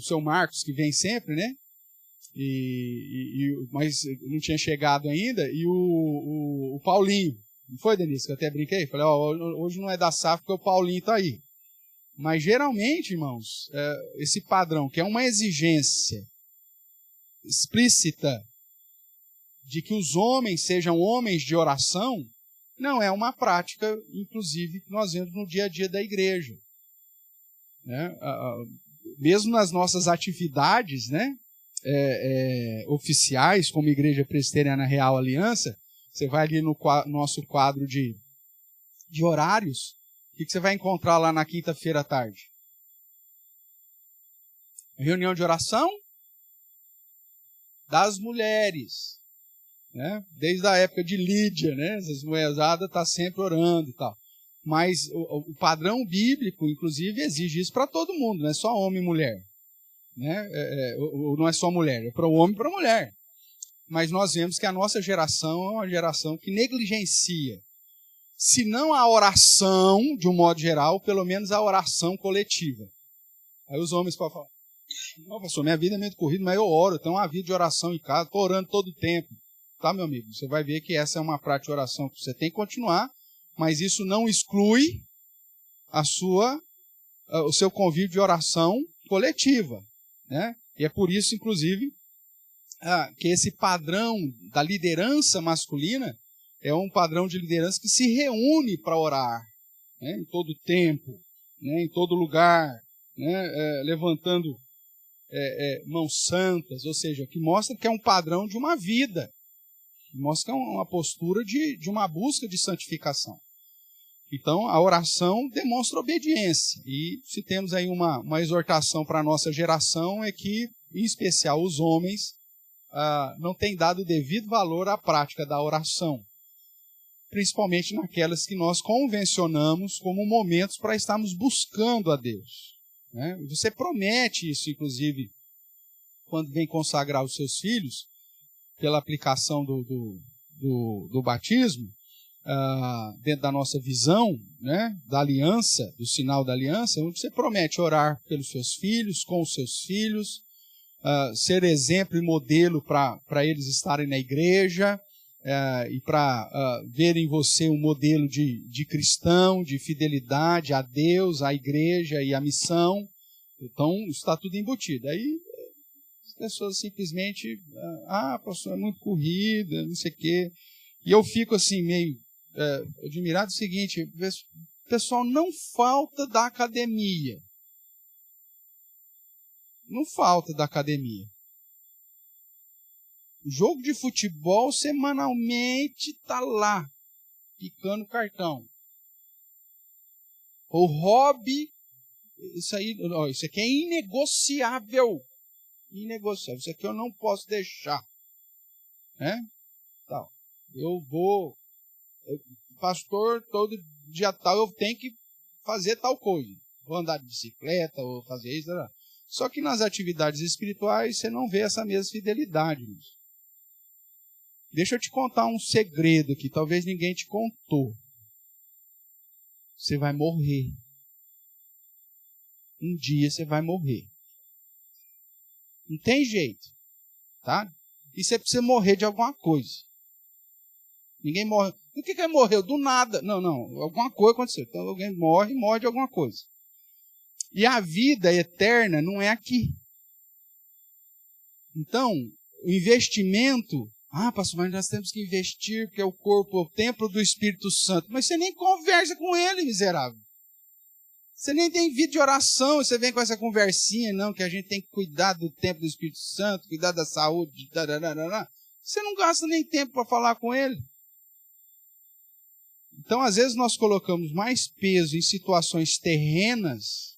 seu Marcos, que vem sempre, né? Mas não tinha chegado ainda, e o Paulinho, não foi, Denise, que eu até brinquei? Falei, hoje não é da SAF porque o Paulinho está aí. Mas geralmente, irmãos, esse padrão, que é uma exigência explícita de que os homens sejam homens de oração, não é uma prática, inclusive, que nós vemos no dia a dia da igreja. Né? Mesmo nas nossas atividades, né, oficiais, como Igreja Presbiteriana Real Aliança, você vai ali no nosso quadro de horários, o que você vai encontrar lá na quinta-feira à tarde? Reunião de oração das mulheres. Né? Desde a época de Lídia, né? Essas mulheradas estão sempre orando e tal. Mas o padrão bíblico, inclusive, exige isso para todo mundo, não é só homem e mulher. Né? Não é só mulher, é para o homem e para a mulher. Mas nós vemos que a nossa geração é uma geração que negligencia, se não a oração, de um modo geral, pelo menos a oração coletiva. Aí os homens podem falar, não, pastor, minha vida é muito corrida, mas eu oro, eu tenho uma vida de oração em casa, estou orando todo o tempo. Tá, meu amigo? Você vai ver que essa é uma prática de oração que você tem que continuar, mas isso não exclui o seu convívio de oração coletiva. Né? E é por isso, inclusive, que esse padrão da liderança masculina é um padrão de liderança que se reúne para orar, né? Em todo tempo, né? Em todo lugar, né? Levantando mãos santas, ou seja, que mostra que é um padrão de uma vida, que mostra que é uma postura de uma busca de santificação. Então, a oração demonstra obediência. E se temos aí uma exortação para a nossa geração, é que, em especial os homens, não têm dado o devido valor à prática da oração, principalmente naquelas que nós convencionamos como momentos para estarmos buscando a Deus. Né? Você promete isso, inclusive, quando vem consagrar os seus filhos, pela aplicação do batismo, dentro da nossa visão, né, da aliança, do sinal da aliança, onde você promete orar pelos seus filhos, com os seus filhos, ser exemplo e modelo para eles estarem na igreja, e para verem em você um modelo de cristão, de fidelidade a Deus, à igreja e à missão. Então, está tudo embutido. Aí as pessoas simplesmente, pastor, é muito corrida, não sei o quê. E eu fico assim, meio admirado do seguinte, o pessoal não falta da academia. Não falta da academia. Jogo de futebol, semanalmente, está lá, picando cartão. O hobby, isso aqui é inegociável. Inegociável. Isso aqui eu não posso deixar. Né? Então, pastor, todo dia tal, eu tenho que fazer tal coisa. Vou andar de bicicleta, ou fazer isso. Só que nas atividades espirituais, você não vê essa mesma fidelidade. Deixa eu te contar um segredo que talvez ninguém te contou. você vai morrer. Um dia você vai morrer. Não tem jeito. Tá? E você precisa morrer de alguma coisa. Ninguém morre. Do que morreu? Do nada. Não. Alguma coisa aconteceu. Então alguém morre de alguma coisa. E a vida eterna não é aqui. Então, o investimento... pastor, mas nós temos que investir, porque o corpo é o templo do Espírito Santo. Mas você nem conversa com ele, miserável. Você nem tem vida de oração, você vem com essa conversinha, não, que a gente tem que cuidar do templo do Espírito Santo, cuidar da saúde, você não gasta nem tempo para falar com ele. Então, às vezes, nós colocamos mais peso em situações terrenas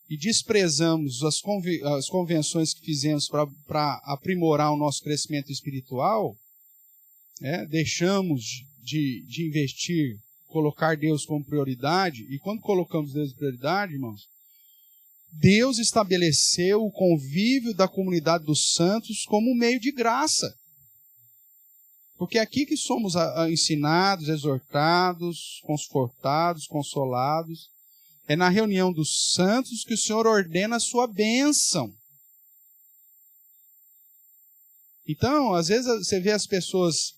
e desprezamos as convenções que fizemos para aprimorar o nosso crescimento espiritual, deixamos de investir, colocar Deus como prioridade, e quando colocamos Deus como prioridade, irmãos, Deus estabeleceu o convívio da comunidade dos santos como um meio de graça. Porque é aqui que somos ensinados, exortados, confortados, consolados. É na reunião dos santos que o Senhor ordena a sua bênção. Então, às vezes você vê as pessoas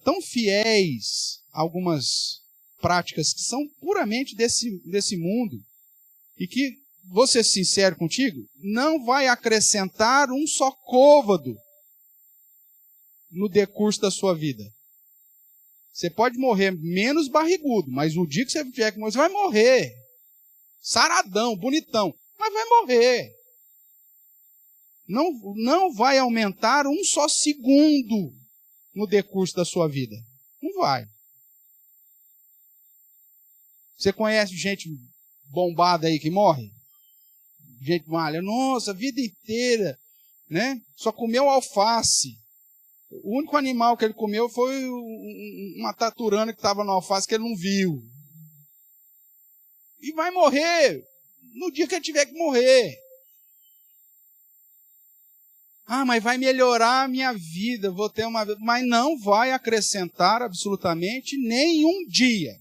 tão fiéis a algumas práticas que são puramente desse mundo, e que, vou ser sincero contigo, não vai acrescentar um só côvado no decurso da sua vida. Você pode morrer menos barrigudo, mas no dia que você tiver que morrer, você vai morrer. Saradão, bonitão, mas vai morrer. Não vai aumentar um só segundo no decurso da sua vida. Não vai. Você conhece gente bombada aí que morre? Gente malha, nossa, a vida inteira, né? Só comeu alface. O único animal que ele comeu foi uma taturana que estava no alface que ele não viu. E vai morrer no dia que ele tiver que morrer. Mas vai melhorar a minha vida, vou ter uma vida. Mas não vai acrescentar absolutamente nenhum dia.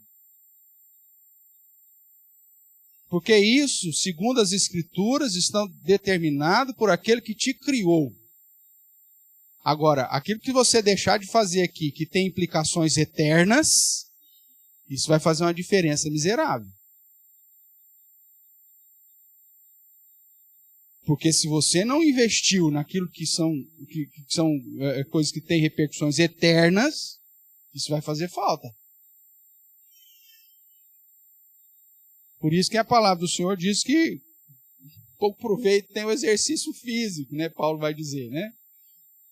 Porque isso, segundo as Escrituras, está determinado por aquele que te criou. Agora, aquilo que você deixar de fazer aqui, que tem implicações eternas, isso vai fazer uma diferença miserável. Porque se você não investiu naquilo que são coisas que têm repercussões eternas, isso vai fazer falta. Por isso que a palavra do Senhor diz que pouco proveito tem o exercício físico, né? Paulo vai dizer, né?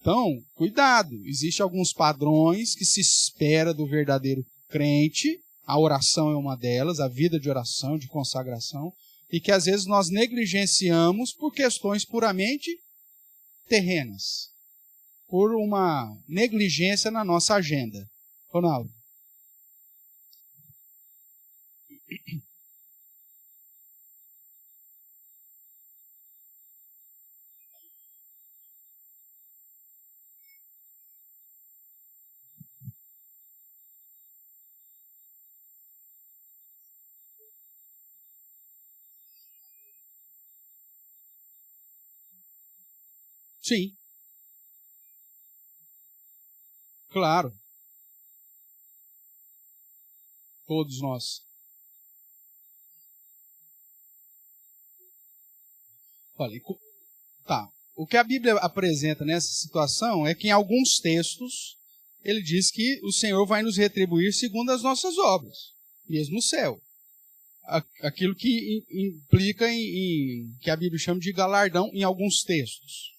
Então, cuidado. Existem alguns padrões que se espera do verdadeiro crente. A oração é uma delas, a vida de oração, de consagração, e que às vezes nós negligenciamos por questões puramente terrenas, por uma negligência na nossa agenda. Ronaldo. Sim. Claro. Todos nós. Olha, o que a Bíblia apresenta nessa situação é que em alguns textos ele diz que o Senhor vai nos retribuir segundo as nossas obras, mesmo no céu. Aquilo que implica que a Bíblia chama de galardão em alguns textos.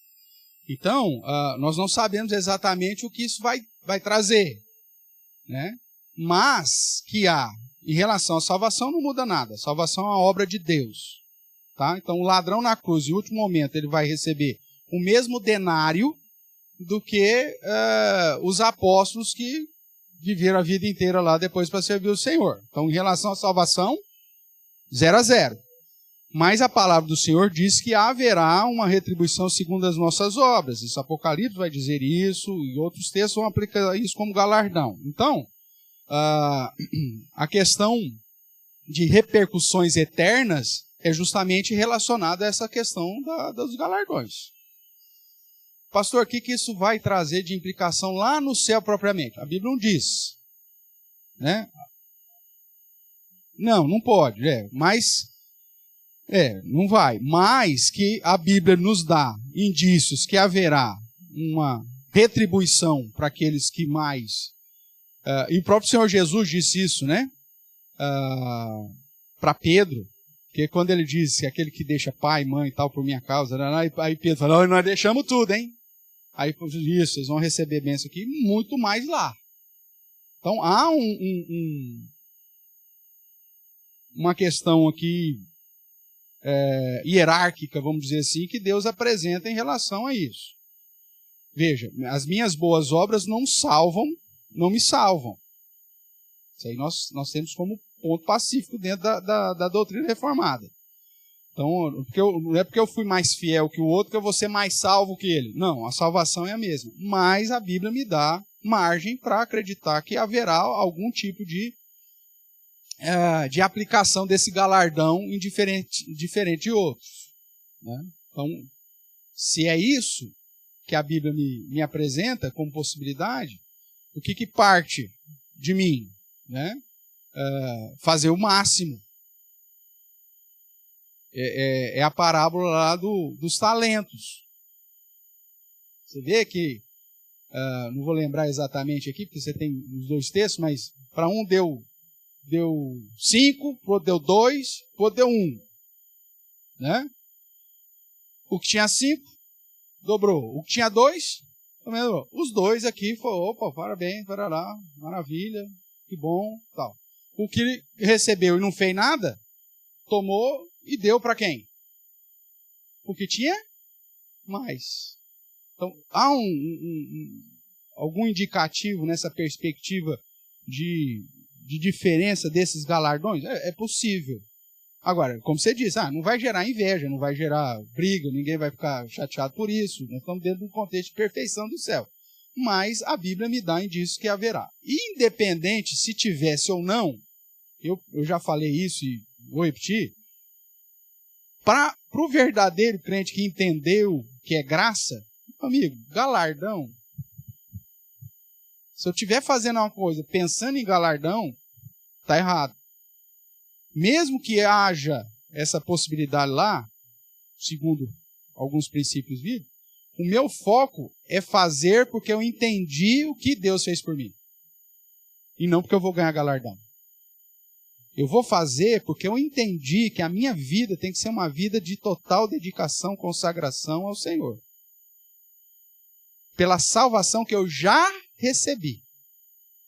Então, nós não sabemos exatamente o que isso vai trazer, né? Mas que em relação à salvação, não muda nada. A salvação é uma obra de Deus. Tá? Então, o ladrão na cruz, em último momento, ele vai receber o mesmo denário do que os apóstolos que viveram a vida inteira lá depois para servir o Senhor. Então, em relação à salvação, 0 a 0. Mas a palavra do Senhor diz que haverá uma retribuição segundo as nossas obras. Isso, Apocalipse vai dizer isso, e outros textos vão aplicar isso como galardão. Então, a questão de repercussões eternas é justamente relacionada a essa questão dos galardões. Pastor, o que isso vai trazer de implicação lá no céu propriamente? A Bíblia não diz. Né? Não pode. Não vai. Mas que a Bíblia nos dá indícios que haverá uma retribuição para aqueles que mais... e o próprio Senhor Jesus disse isso, né? Para Pedro, que quando ele disse aquele que deixa pai, mãe e tal por minha causa, aí Pedro falou, nós deixamos tudo, hein? Aí isso, vocês vão receber bênção aqui, muito mais lá. Então há uma questão aqui hierárquica, vamos dizer assim, que Deus apresenta em relação a isso. Veja, as minhas boas obras não me salvam. Isso aí nós temos como ponto pacífico dentro da doutrina reformada. Então, não é porque eu fui mais fiel que o outro que eu vou ser mais salvo que ele. Não, a salvação é a mesma. Mas a Bíblia me dá margem para acreditar que haverá algum tipo de aplicação desse galardão diferente de outros. Né? Então, se é isso que a Bíblia me apresenta como possibilidade, o que parte de mim? Né? Fazer o máximo. É a parábola lá dos talentos. Você vê que, não vou lembrar exatamente aqui, porque você tem os dois textos, mas para um deu 5, para o outro deu 2, para o outro deu 1. Né? O que tinha 5, dobrou. O que tinha 2, também dobrou. Os dois aqui, opa, parabéns, parará, maravilha, que bom, tal. O que recebeu e não fez nada, tomou e deu para quem? O que tinha mais. Então, há algum indicativo nessa perspectiva de diferença desses galardões? É possível. Agora, como você diz, não vai gerar inveja, não vai gerar briga, ninguém vai ficar chateado por isso. Nós estamos dentro de um contexto de perfeição do céu. Mas a Bíblia me dá indícios que haverá. Independente se tivesse ou não, eu já falei isso e vou repetir, para o verdadeiro crente que entendeu que é graça, amigo, galardão, se eu estiver fazendo uma coisa pensando em galardão, está errado. Mesmo que haja essa possibilidade lá, segundo alguns princípios bíblicos, o meu foco é fazer porque eu entendi o que Deus fez por mim. E não porque eu vou ganhar galardão. Eu vou fazer porque eu entendi que a minha vida tem que ser uma vida de total dedicação, consagração ao Senhor. Pela salvação que eu já recebi.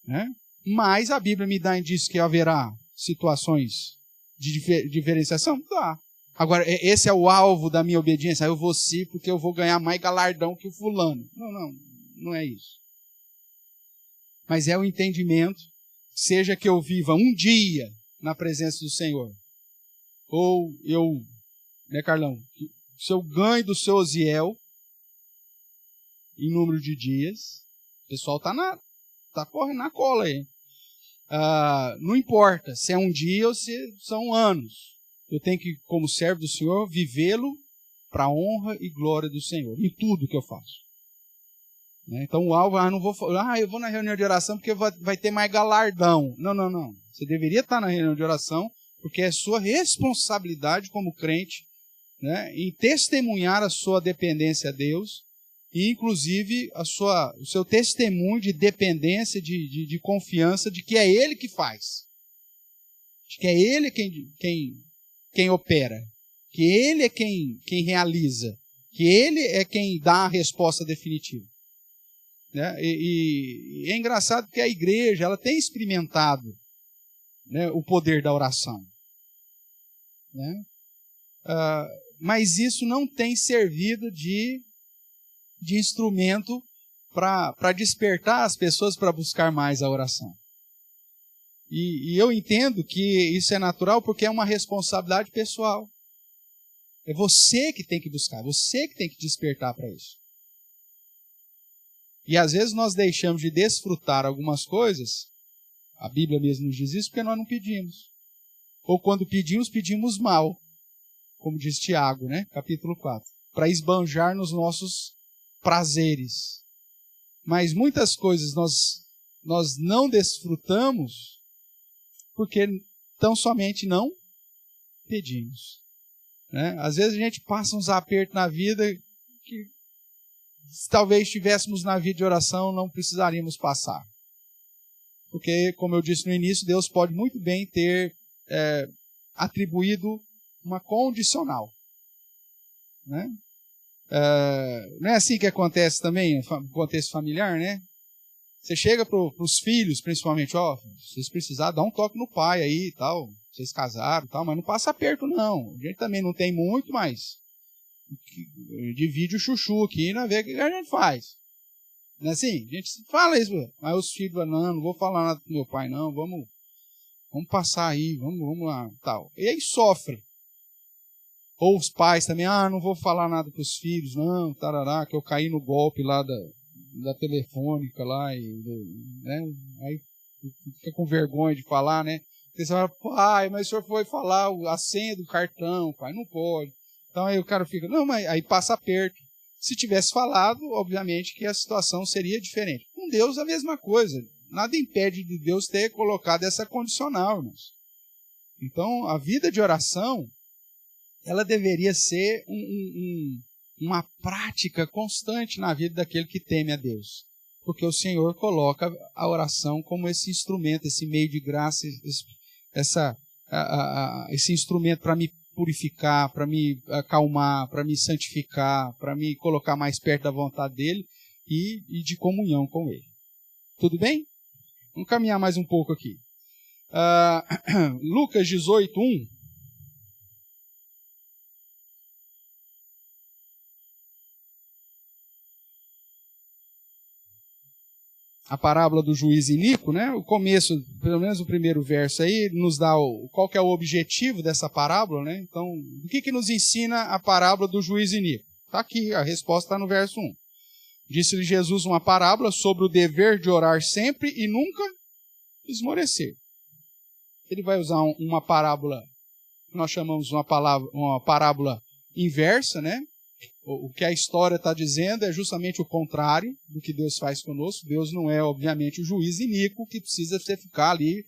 Né? Mas a Bíblia me dá indício que haverá situações de diferenciação? Tá. Agora, esse é o alvo da minha obediência. Eu vou sim porque eu vou ganhar mais galardão que o fulano. Não é isso. Mas é o entendimento, seja que eu viva um dia na presença do Senhor, ou né, Carlão, se eu ganho do seu Osiel em número de dias, o pessoal tá correndo na cola aí. Não importa se é um dia ou se são anos. Eu tenho que, como servo do Senhor, vivê-lo para a honra e glória do Senhor, em tudo que eu faço. Né? Então o alvo, eu vou na reunião de oração porque vai ter mais galardão. Não. Você deveria estar na reunião de oração porque é sua responsabilidade como crente, né, em testemunhar a sua dependência a Deus e, inclusive, o seu testemunho de dependência, de confiança de que é Ele que faz. De que é Ele quem opera. Que Ele é quem realiza. Que Ele é quem dá a resposta definitiva. Né? E é engraçado porque a igreja ela tem experimentado, né, o poder da oração. Né? Mas isso não tem servido de instrumento para despertar as pessoas para buscar mais a oração. E eu entendo que isso é natural porque é uma responsabilidade pessoal. É você que tem que buscar, você que tem que despertar para isso. E às vezes nós deixamos de desfrutar algumas coisas A Bíblia mesmo nos diz isso porque nós não pedimos. Ou quando pedimos, pedimos mal, como diz Tiago, né? Capítulo 4, para esbanjar nos nossos prazeres. Mas muitas coisas nós não desfrutamos porque tão somente não pedimos. Né? Às vezes a gente passa uns apertos na vida que, se talvez estivéssemos na vida de oração, não precisaríamos passar. Porque, como eu disse no início, Deus pode muito bem ter atribuído uma condicional. Né? Não é assim que acontece também no contexto familiar, né? Você chega para os filhos, principalmente, vocês precisarem, dá um toque no pai aí e tal, vocês casaram e tal, mas não passa aperto não. A gente também não tem muito, mas divide o chuchu aqui e nós vê o que a gente faz. Não é assim? A gente fala isso, mas os filhos falam, não vou falar nada com meu pai não, vamos passar aí, vamos lá, tal. E aí sofre. Ou os pais também, não vou falar nada para os filhos, não, tarará, que eu caí no golpe lá da telefônica lá, né? Aí fica com vergonha de falar, né? Você fala, pai, mas o senhor foi falar a senha do cartão, pai, não pode. Então aí o cara fica, não, mas aí passa aperto. Se tivesse falado, obviamente que a situação seria diferente. Com Deus a mesma coisa. Nada impede de Deus ter colocado essa condicional, irmãos. Então a vida de oração, ela deveria ser uma prática constante na vida daquele que teme a Deus. Porque o Senhor coloca a oração como esse instrumento, esse meio de graça, esse instrumento para me purificar, para me acalmar, para me santificar, para me colocar mais perto da vontade dele e de comunhão com ele. Tudo bem? Vamos caminhar mais um pouco aqui. Lucas 18:1. A parábola do juiz iníquo, né? O começo, pelo menos o primeiro verso aí, nos dá qual que é o objetivo dessa parábola, né? Então, o que nos ensina a parábola do juiz iníquo? Está aqui, a resposta está no verso 1. Disse-lhe Jesus uma parábola sobre o dever de orar sempre e nunca esmorecer. Ele vai usar uma parábola, que nós chamamos uma parábola inversa, né? O que a história está dizendo é justamente o contrário do que Deus faz conosco. Deus não é, obviamente, o juiz iníquo que precisa você ficar ali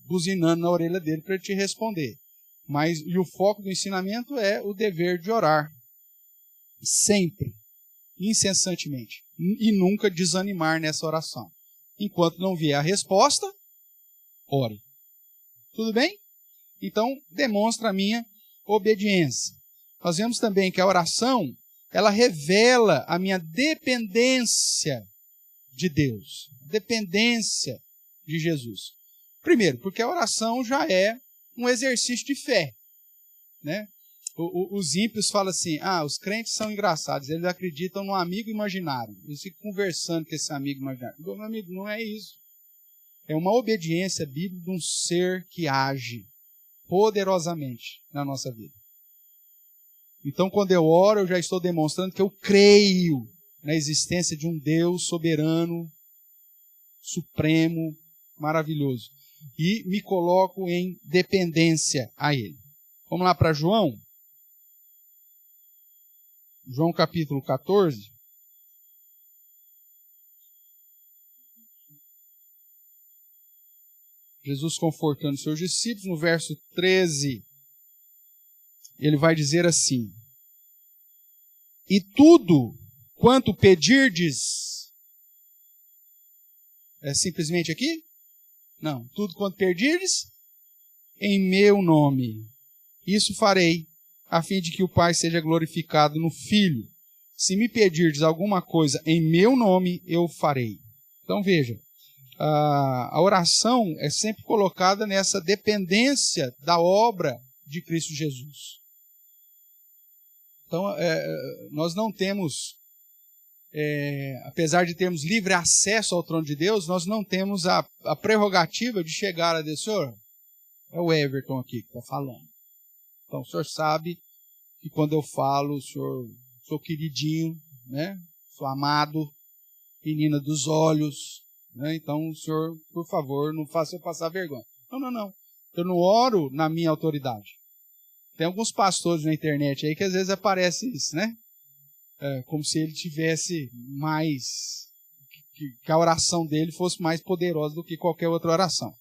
buzinando na orelha dele para ele te responder. E o foco do ensinamento é o dever de orar. Sempre, incessantemente. E nunca desanimar nessa oração. Enquanto não vier a resposta, ore. Tudo bem? Então, demonstra a minha obediência. Nós vemos também que a oração, ela revela a minha dependência de Deus, dependência de Jesus. Primeiro, porque a oração já é um exercício de fé, né? Os ímpios falam assim, os crentes são engraçados, eles acreditam num amigo imaginário, eles ficam conversando com esse amigo imaginário. Meu amigo, não é isso. É uma obediência bíblica de um ser que age poderosamente na nossa vida. Então, quando eu oro, eu já estou demonstrando que eu creio na existência de um Deus soberano, supremo, maravilhoso. E me coloco em dependência a Ele. Vamos lá para João. João capítulo 14. Jesus confortando seus discípulos, no verso 13, ele vai dizer assim: e tudo quanto pedirdes, é simplesmente aqui? Não, tudo quanto pedirdes, em meu nome, isso farei, a fim de que o Pai seja glorificado no Filho. Se me pedirdes alguma coisa em meu nome, eu farei. Então veja, a oração é sempre colocada nessa dependência da obra de Cristo Jesus. Então, nós não temos, apesar de termos livre acesso ao trono de Deus, nós não temos a prerrogativa de chegar a Deus. Senhor, é o Everton aqui que está falando. Então, o senhor sabe que quando eu falo, o senhor, sou queridinho, né? Sou amado, menina dos olhos, né? Então o senhor, por favor, não faça eu passar vergonha. Não. Eu não oro na minha autoridade. Tem alguns pastores na internet aí que às vezes aparece isso, né? Como se ele tivesse mais... que a oração dele fosse mais poderosa do que qualquer outra oração.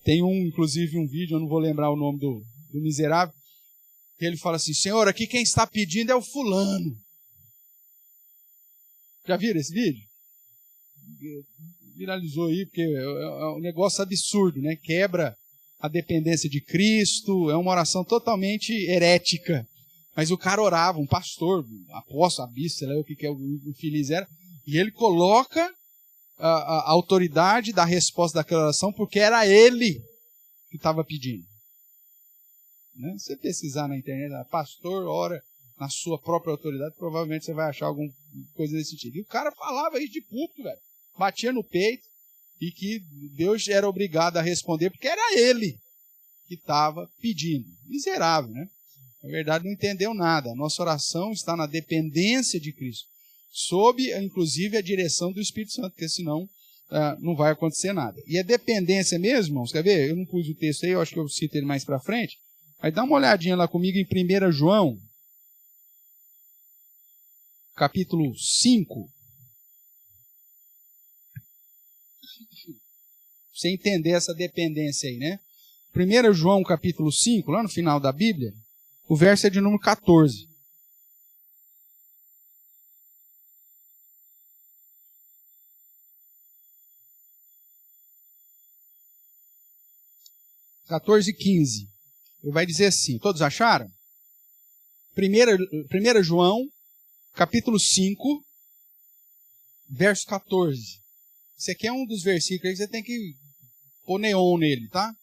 Tem inclusive um vídeo, eu não vou lembrar o nome do miserável, que ele fala assim: Senhor, aqui quem está pedindo é o fulano. Já viram esse vídeo? Viralizou aí, porque é um negócio absurdo, né? Quebra a dependência de Cristo, é uma oração totalmente herética. Mas o cara orava, um pastor, apóstolo, bispo, sei lá o que o infeliz era, e ele coloca a autoridade da resposta daquela oração, porque era ele que estava pedindo. Né? Se você pesquisar na internet, pastor ora na sua própria autoridade, provavelmente você vai achar alguma coisa desse sentido. E o cara falava isso de púlpito, velho. Batia no peito, e que Deus era obrigado a responder, porque era ele que estava pedindo. Miserável, né? Na verdade, não entendeu nada. A nossa oração está na dependência de Cristo, sob, inclusive, a direção do Espírito Santo, porque senão não vai acontecer nada. E a dependência mesmo, irmãos, quer ver? Eu não pus o texto aí, eu acho que eu cito ele mais para frente, mas dá uma olhadinha lá comigo em 1 João, capítulo 5. Você entender essa dependência aí, né? 1 João, capítulo 5, lá no final da Bíblia, o verso é de número 14. e 15. Ele vai dizer assim, todos acharam? 1 João, capítulo 5, verso 14. Esse aqui é um dos versículos aí que você tem que pôr neon nele, tá?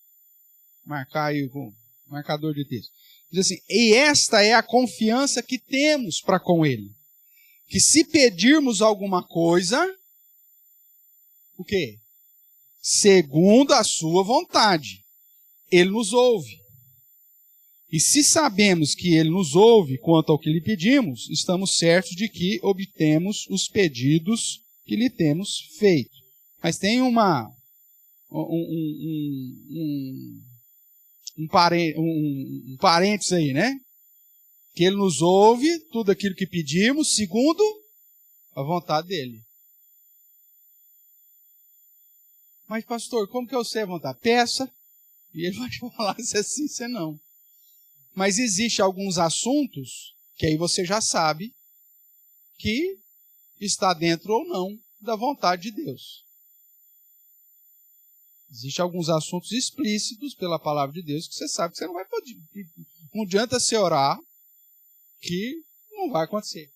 Marcar aí com marcador de texto. Diz assim: e esta é a confiança que temos para com ele, que se pedirmos alguma coisa, o quê? Segundo a sua vontade, ele nos ouve. E se sabemos que ele nos ouve quanto ao que lhe pedimos, estamos certos de que obtemos os pedidos que lhe temos feito. Mas tem um parênteses aí, né? Que ele nos ouve tudo aquilo que pedimos, segundo a vontade dele. Mas, pastor, como que eu sei a vontade? Peça, e ele vai te falar se é sim, se é não. Mas existem alguns assuntos que aí você já sabe que está dentro ou não da vontade de Deus. Existem alguns assuntos explícitos pela palavra de Deus que você sabe que você não vai poder. Não adianta você orar que não vai acontecer.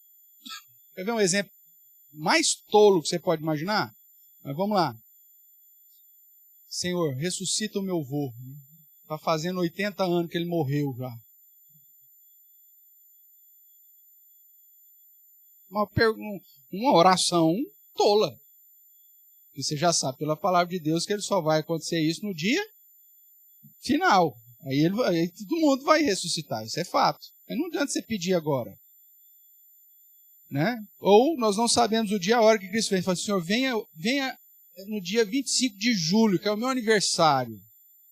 Quer ver um exemplo mais tolo que você pode imaginar? Mas vamos lá. Senhor, ressuscita o meu avô. Está fazendo 80 anos que ele morreu já. Uma oração tola. E você já sabe pela palavra de Deus que ele só vai acontecer isso no dia final. Aí todo mundo vai ressuscitar, isso é fato. Mas não adianta você pedir agora. Né? Ou nós não sabemos o dia e a hora que Cristo vem. Fala, Senhor, venha no dia 25 de julho, que é o meu aniversário.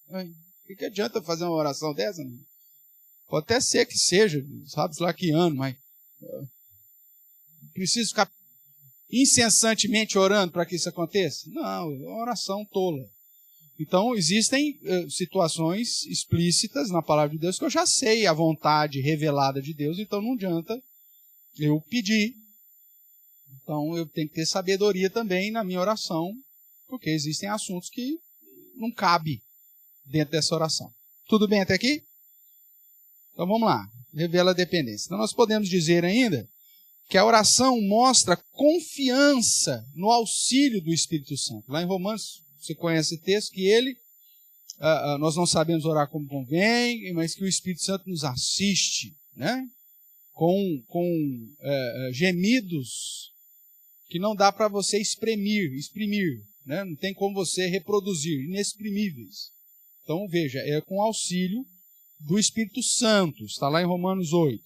O que adianta fazer uma oração dessa? Pode até ser que seja, sabe-se lá que ano, mas preciso ficar incessantemente orando para que isso aconteça? Não, é uma oração tola. Então, existem situações explícitas na palavra de Deus que eu já sei a vontade revelada de Deus, então não adianta eu pedir. Então, eu tenho que ter sabedoria também na minha oração, porque existem assuntos que não cabe dentro dessa oração. Tudo bem até aqui? Então, vamos lá. Revela a dependência. Então, nós podemos dizer ainda que a oração mostra confiança no auxílio do Espírito Santo. Lá em Romanos, você conhece esse texto, que nós não sabemos orar como convém, mas que o Espírito Santo nos assiste, né? com gemidos que não dá para você exprimir, né? Não tem como você reproduzir, inexprimíveis. Então, veja, é com auxílio do Espírito Santo, está lá em Romanos 8.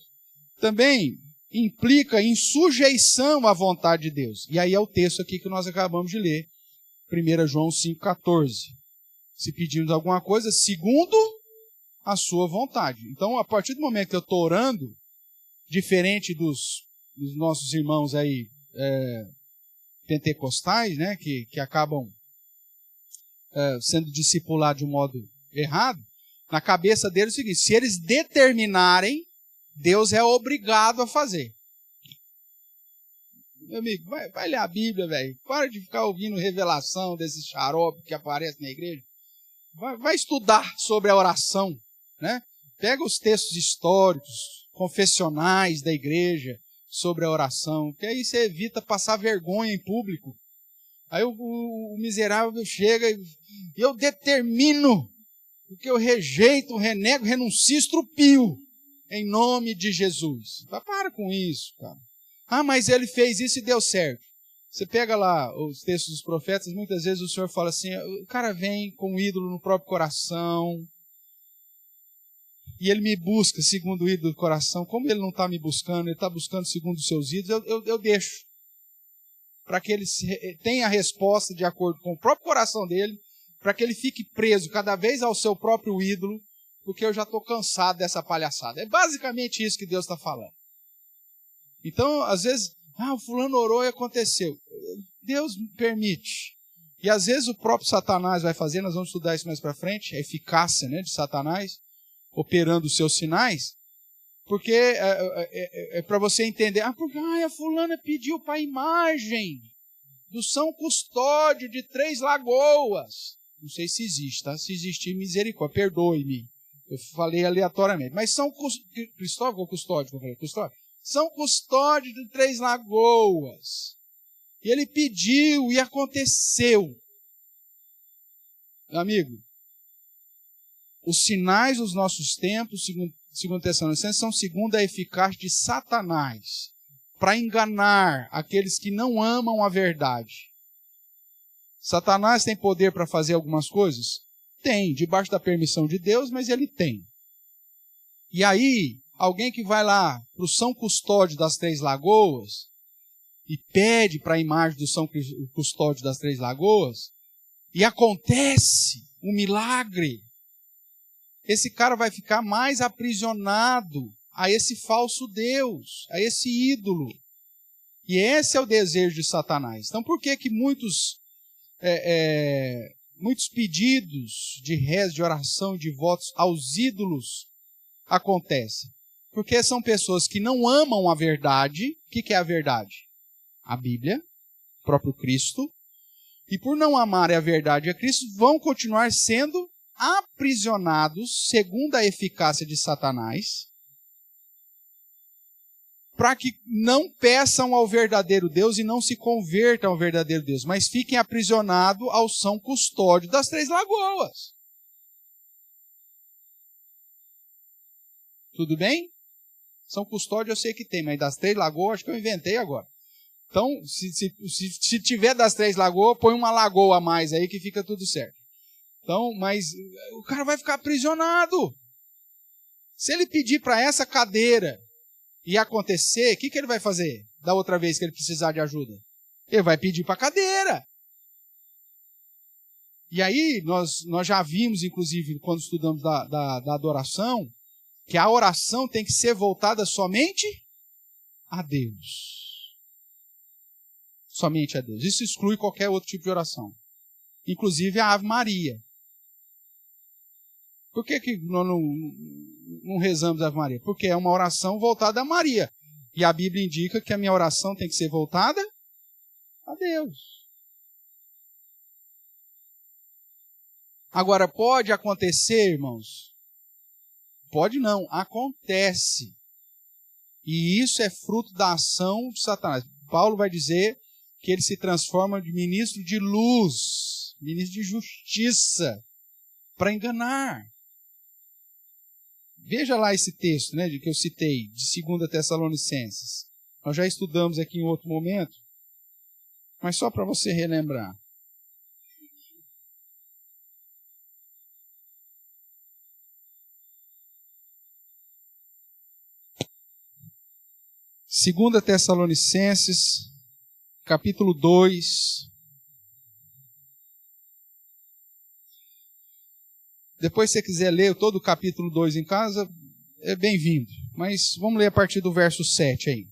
Também implica em sujeição à vontade de Deus. E aí é o texto aqui que nós acabamos de ler, 1 João 5,14. Se pedirmos alguma coisa, segundo a sua vontade. Então, a partir do momento que eu estou orando, diferente dos nossos irmãos aí pentecostais, né, que acabam sendo discipulados de um modo errado, na cabeça deles é o seguinte: se eles determinarem, Deus é obrigado a fazer. Meu amigo, vai ler a Bíblia, velho. Para de ficar ouvindo revelação desses xarope que aparecem na igreja. Vai estudar sobre a oração, né? Pega os textos históricos, confessionais da igreja sobre a oração, que aí você evita passar vergonha em público. Aí o miserável chega e eu determino, porque eu rejeito, renego, renuncio, estrupio, em nome de Jesus. Para com isso, cara. Ah, mas ele fez isso e deu certo. Você pega lá os textos dos profetas, muitas vezes o Senhor fala assim, o cara vem com um ídolo no próprio coração, e ele me busca segundo o ídolo do coração. Como ele não está me buscando, ele está buscando segundo os seus ídolos, eu deixo. Para que ele tenha a resposta de acordo com o próprio coração dele, para que ele fique preso cada vez ao seu próprio ídolo, porque eu já estou cansado dessa palhaçada. É basicamente isso que Deus está falando. Então, às vezes, o fulano orou e aconteceu. Deus permite. E às vezes o próprio Satanás vai fazer, nós vamos estudar isso mais para frente, a eficácia, né, de Satanás, operando os seus sinais, porque é para você entender, porque a fulana pediu para a imagem do São Custódio de Três Lagoas. Não sei se existe, tá? Se existir, misericórdia, perdoe-me. Eu falei aleatoriamente. Mas São Cristóvão ou Custódio? Custódio? São Custódio de Três Lagoas. E ele pediu e aconteceu. Meu amigo, os sinais dos nossos tempos, segundo Tessalonicenses, são segundo a eficácia de Satanás, para enganar aqueles que não amam a verdade. Satanás tem poder para fazer algumas coisas? Tem, debaixo da permissão de Deus, mas ele tem. E aí, alguém que vai lá para o São Custódio das Três Lagoas e pede para a imagem do São Custódio das Três Lagoas, e acontece um milagre, esse cara vai ficar mais aprisionado a esse falso Deus, a esse ídolo. E esse é o desejo de Satanás. Então, por que muitos pedidos de reza, de oração, de votos aos ídolos acontecem? Porque são pessoas que não amam a verdade. O que é a verdade? A Bíblia, o próprio Cristo. E por não amarem a verdade a Cristo, vão continuar sendo aprisionados, segundo a eficácia de Satanás, para que não peçam ao verdadeiro Deus e não se convertam ao verdadeiro Deus, mas fiquem aprisionados ao São Custódio das Três Lagoas. Tudo bem? São Custódio eu sei que tem, mas das Três Lagoas acho que eu inventei agora. Então, se tiver das Três Lagoas, põe uma lagoa a mais aí que fica tudo certo. Então, mas o cara vai ficar aprisionado. Se ele pedir para essa cadeira e acontecer, o que ele vai fazer da outra vez que ele precisar de ajuda? Ele vai pedir para a cadeira. E aí, nós já vimos, inclusive, quando estudamos da adoração, que a oração tem que ser voltada somente a Deus. Somente a Deus. Isso exclui qualquer outro tipo de oração. Inclusive a Ave Maria. Por que nós não rezamos a Ave Maria? Porque é uma oração voltada a Maria. E a Bíblia indica que a minha oração tem que ser voltada a Deus. Agora, pode acontecer, irmãos? Pode não, acontece. E isso é fruto da ação de Satanás. Paulo vai dizer que ele se transforma de ministro de luz, ministro de justiça, para enganar. Veja lá esse texto, né, que eu citei, de 2 Tessalonicenses. Nós já estudamos aqui em outro momento, mas só para você relembrar. Segunda Tessalonicenses, capítulo 2, Depois, se você quiser ler todo o capítulo 2 em casa, é bem-vindo. Mas vamos ler a partir do verso 7 aí.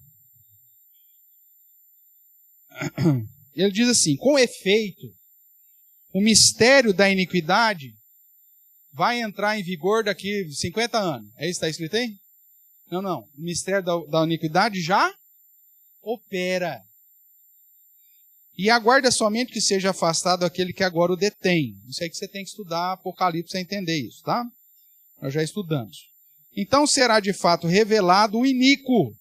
Ele diz assim: com efeito, o mistério da iniquidade vai entrar em vigor daqui 50 anos. É isso que está escrito aí? Não. O mistério da iniquidade já opera. E aguarda somente que seja afastado aquele que agora o detém. Isso aí que você tem que estudar Apocalipse para entender isso, tá? Nós já estudamos. Então será de fato revelado o iníquo,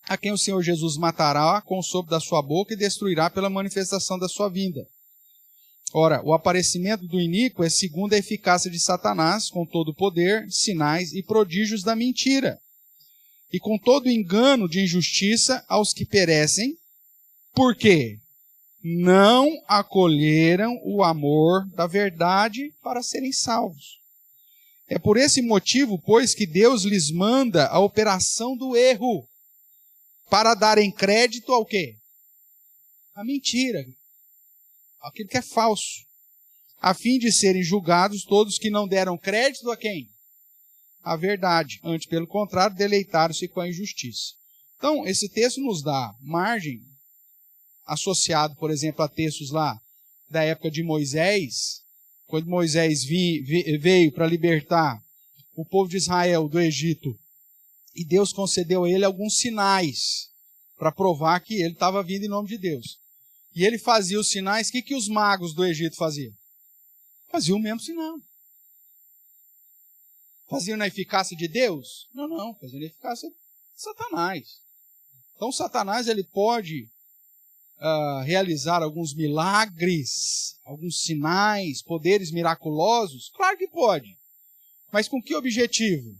a quem o Senhor Jesus matará com o sopro da sua boca e destruirá pela manifestação da sua vinda. Ora, o aparecimento do iníquo é segundo a eficácia de Satanás, com todo o poder, sinais e prodígios da mentira, e com todo o engano de injustiça aos que perecem, porque não acolheram o amor da verdade para serem salvos. É por esse motivo, pois, que Deus lhes manda a operação do erro, para darem crédito ao quê? A mentira, aquilo que é falso, a fim de serem julgados todos que não deram crédito a quem? A verdade. Antes, pelo contrário, deleitaram-se com a injustiça. Então, esse texto nos dá margem, associado, por exemplo, a textos lá da época de Moisés, quando Moisés veio para libertar o povo de Israel do Egito, e Deus concedeu a ele alguns sinais para provar que ele estava vindo em nome de Deus. E ele fazia os sinais, o que os magos do Egito faziam? Faziam o mesmo sinal. Faziam na eficácia de Deus? Não, faziam na eficácia de Satanás. Então Satanás ele pode realizar alguns milagres, alguns sinais, poderes miraculosos? Claro que pode. Mas com que objetivo?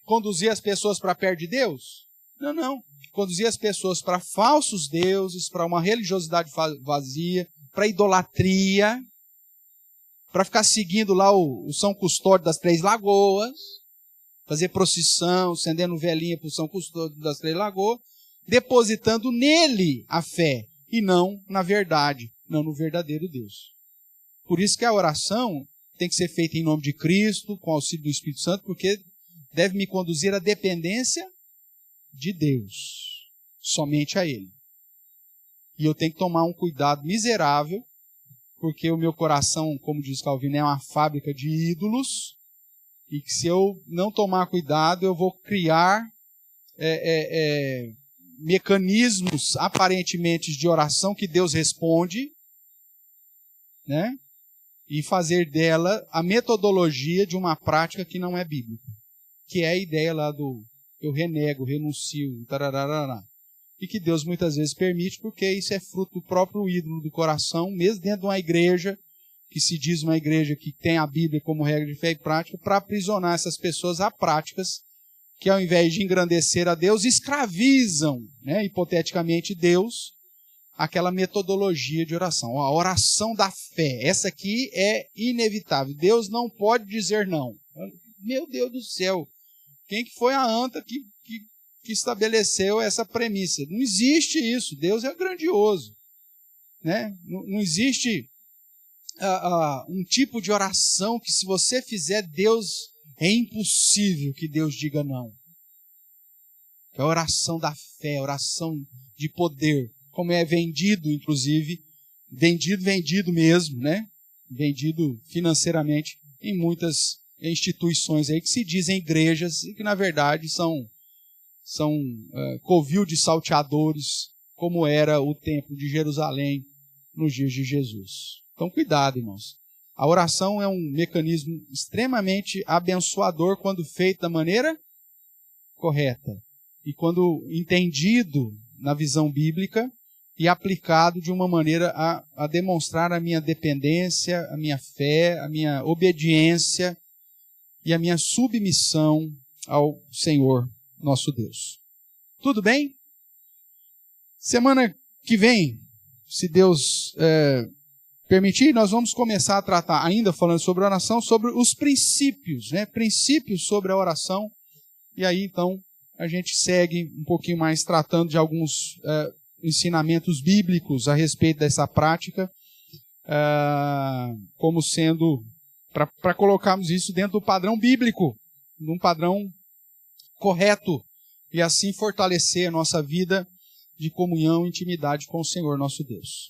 Conduzir as pessoas para perto de Deus? Não. Conduzir as pessoas para falsos deuses, para uma religiosidade vazia, para idolatria, para ficar seguindo lá o São Custódio das Três Lagoas, fazer procissão, acendendo velhinha para o São Custódio das Três Lagoas, depositando nele a fé, e não na verdade, não no verdadeiro Deus. Por isso que a oração tem que ser feita em nome de Cristo, com o auxílio do Espírito Santo, porque deve me conduzir à dependência de Deus, somente a Ele. E eu tenho que tomar um cuidado miserável, porque o meu coração, como diz Calvino, é uma fábrica de ídolos, e que se eu não tomar cuidado, eu vou criar mecanismos aparentemente de oração que Deus responde, né? E fazer dela a metodologia de uma prática que não é bíblica, que é a ideia lá do eu renego, renuncio, tarararará. E que Deus muitas vezes permite, porque isso é fruto do próprio ídolo do coração, mesmo dentro de uma igreja, que se diz uma igreja que tem a Bíblia como regra de fé e prática, para aprisionar essas pessoas a práticas que, ao invés de engrandecer a Deus, escravizam, né, hipoteticamente, Deus, aquela metodologia de oração. A oração da fé, essa aqui é inevitável. Deus não pode dizer não. Meu Deus do céu, quem que foi a anta que estabeleceu essa premissa? Não existe isso. Deus é grandioso, né? Não existe um tipo de oração que, se você fizer, Deus, é impossível que Deus diga não. É a oração da fé, a oração de poder, como é vendido, inclusive, vendido mesmo, né? Vendido financeiramente em muitas instituições aí que se dizem igrejas e que, na verdade, são covil de salteadores, como era o templo de Jerusalém nos dias de Jesus. Então, cuidado, irmãos. A oração é um mecanismo extremamente abençoador quando feito da maneira correta e quando entendido na visão bíblica e aplicado de uma maneira a demonstrar a minha dependência, a minha fé, a minha obediência e a minha submissão ao Senhor nosso Deus. Tudo bem? Semana que vem, se Deus permitir, nós vamos começar a tratar, ainda falando sobre oração, sobre os princípios, né? Princípios sobre a oração. E aí, então, a gente segue um pouquinho mais tratando de alguns ensinamentos bíblicos a respeito dessa prática, como sendo para colocarmos isso dentro do padrão bíblico, num padrão correto, e assim fortalecer a nossa vida de comunhão e intimidade com o Senhor nosso Deus.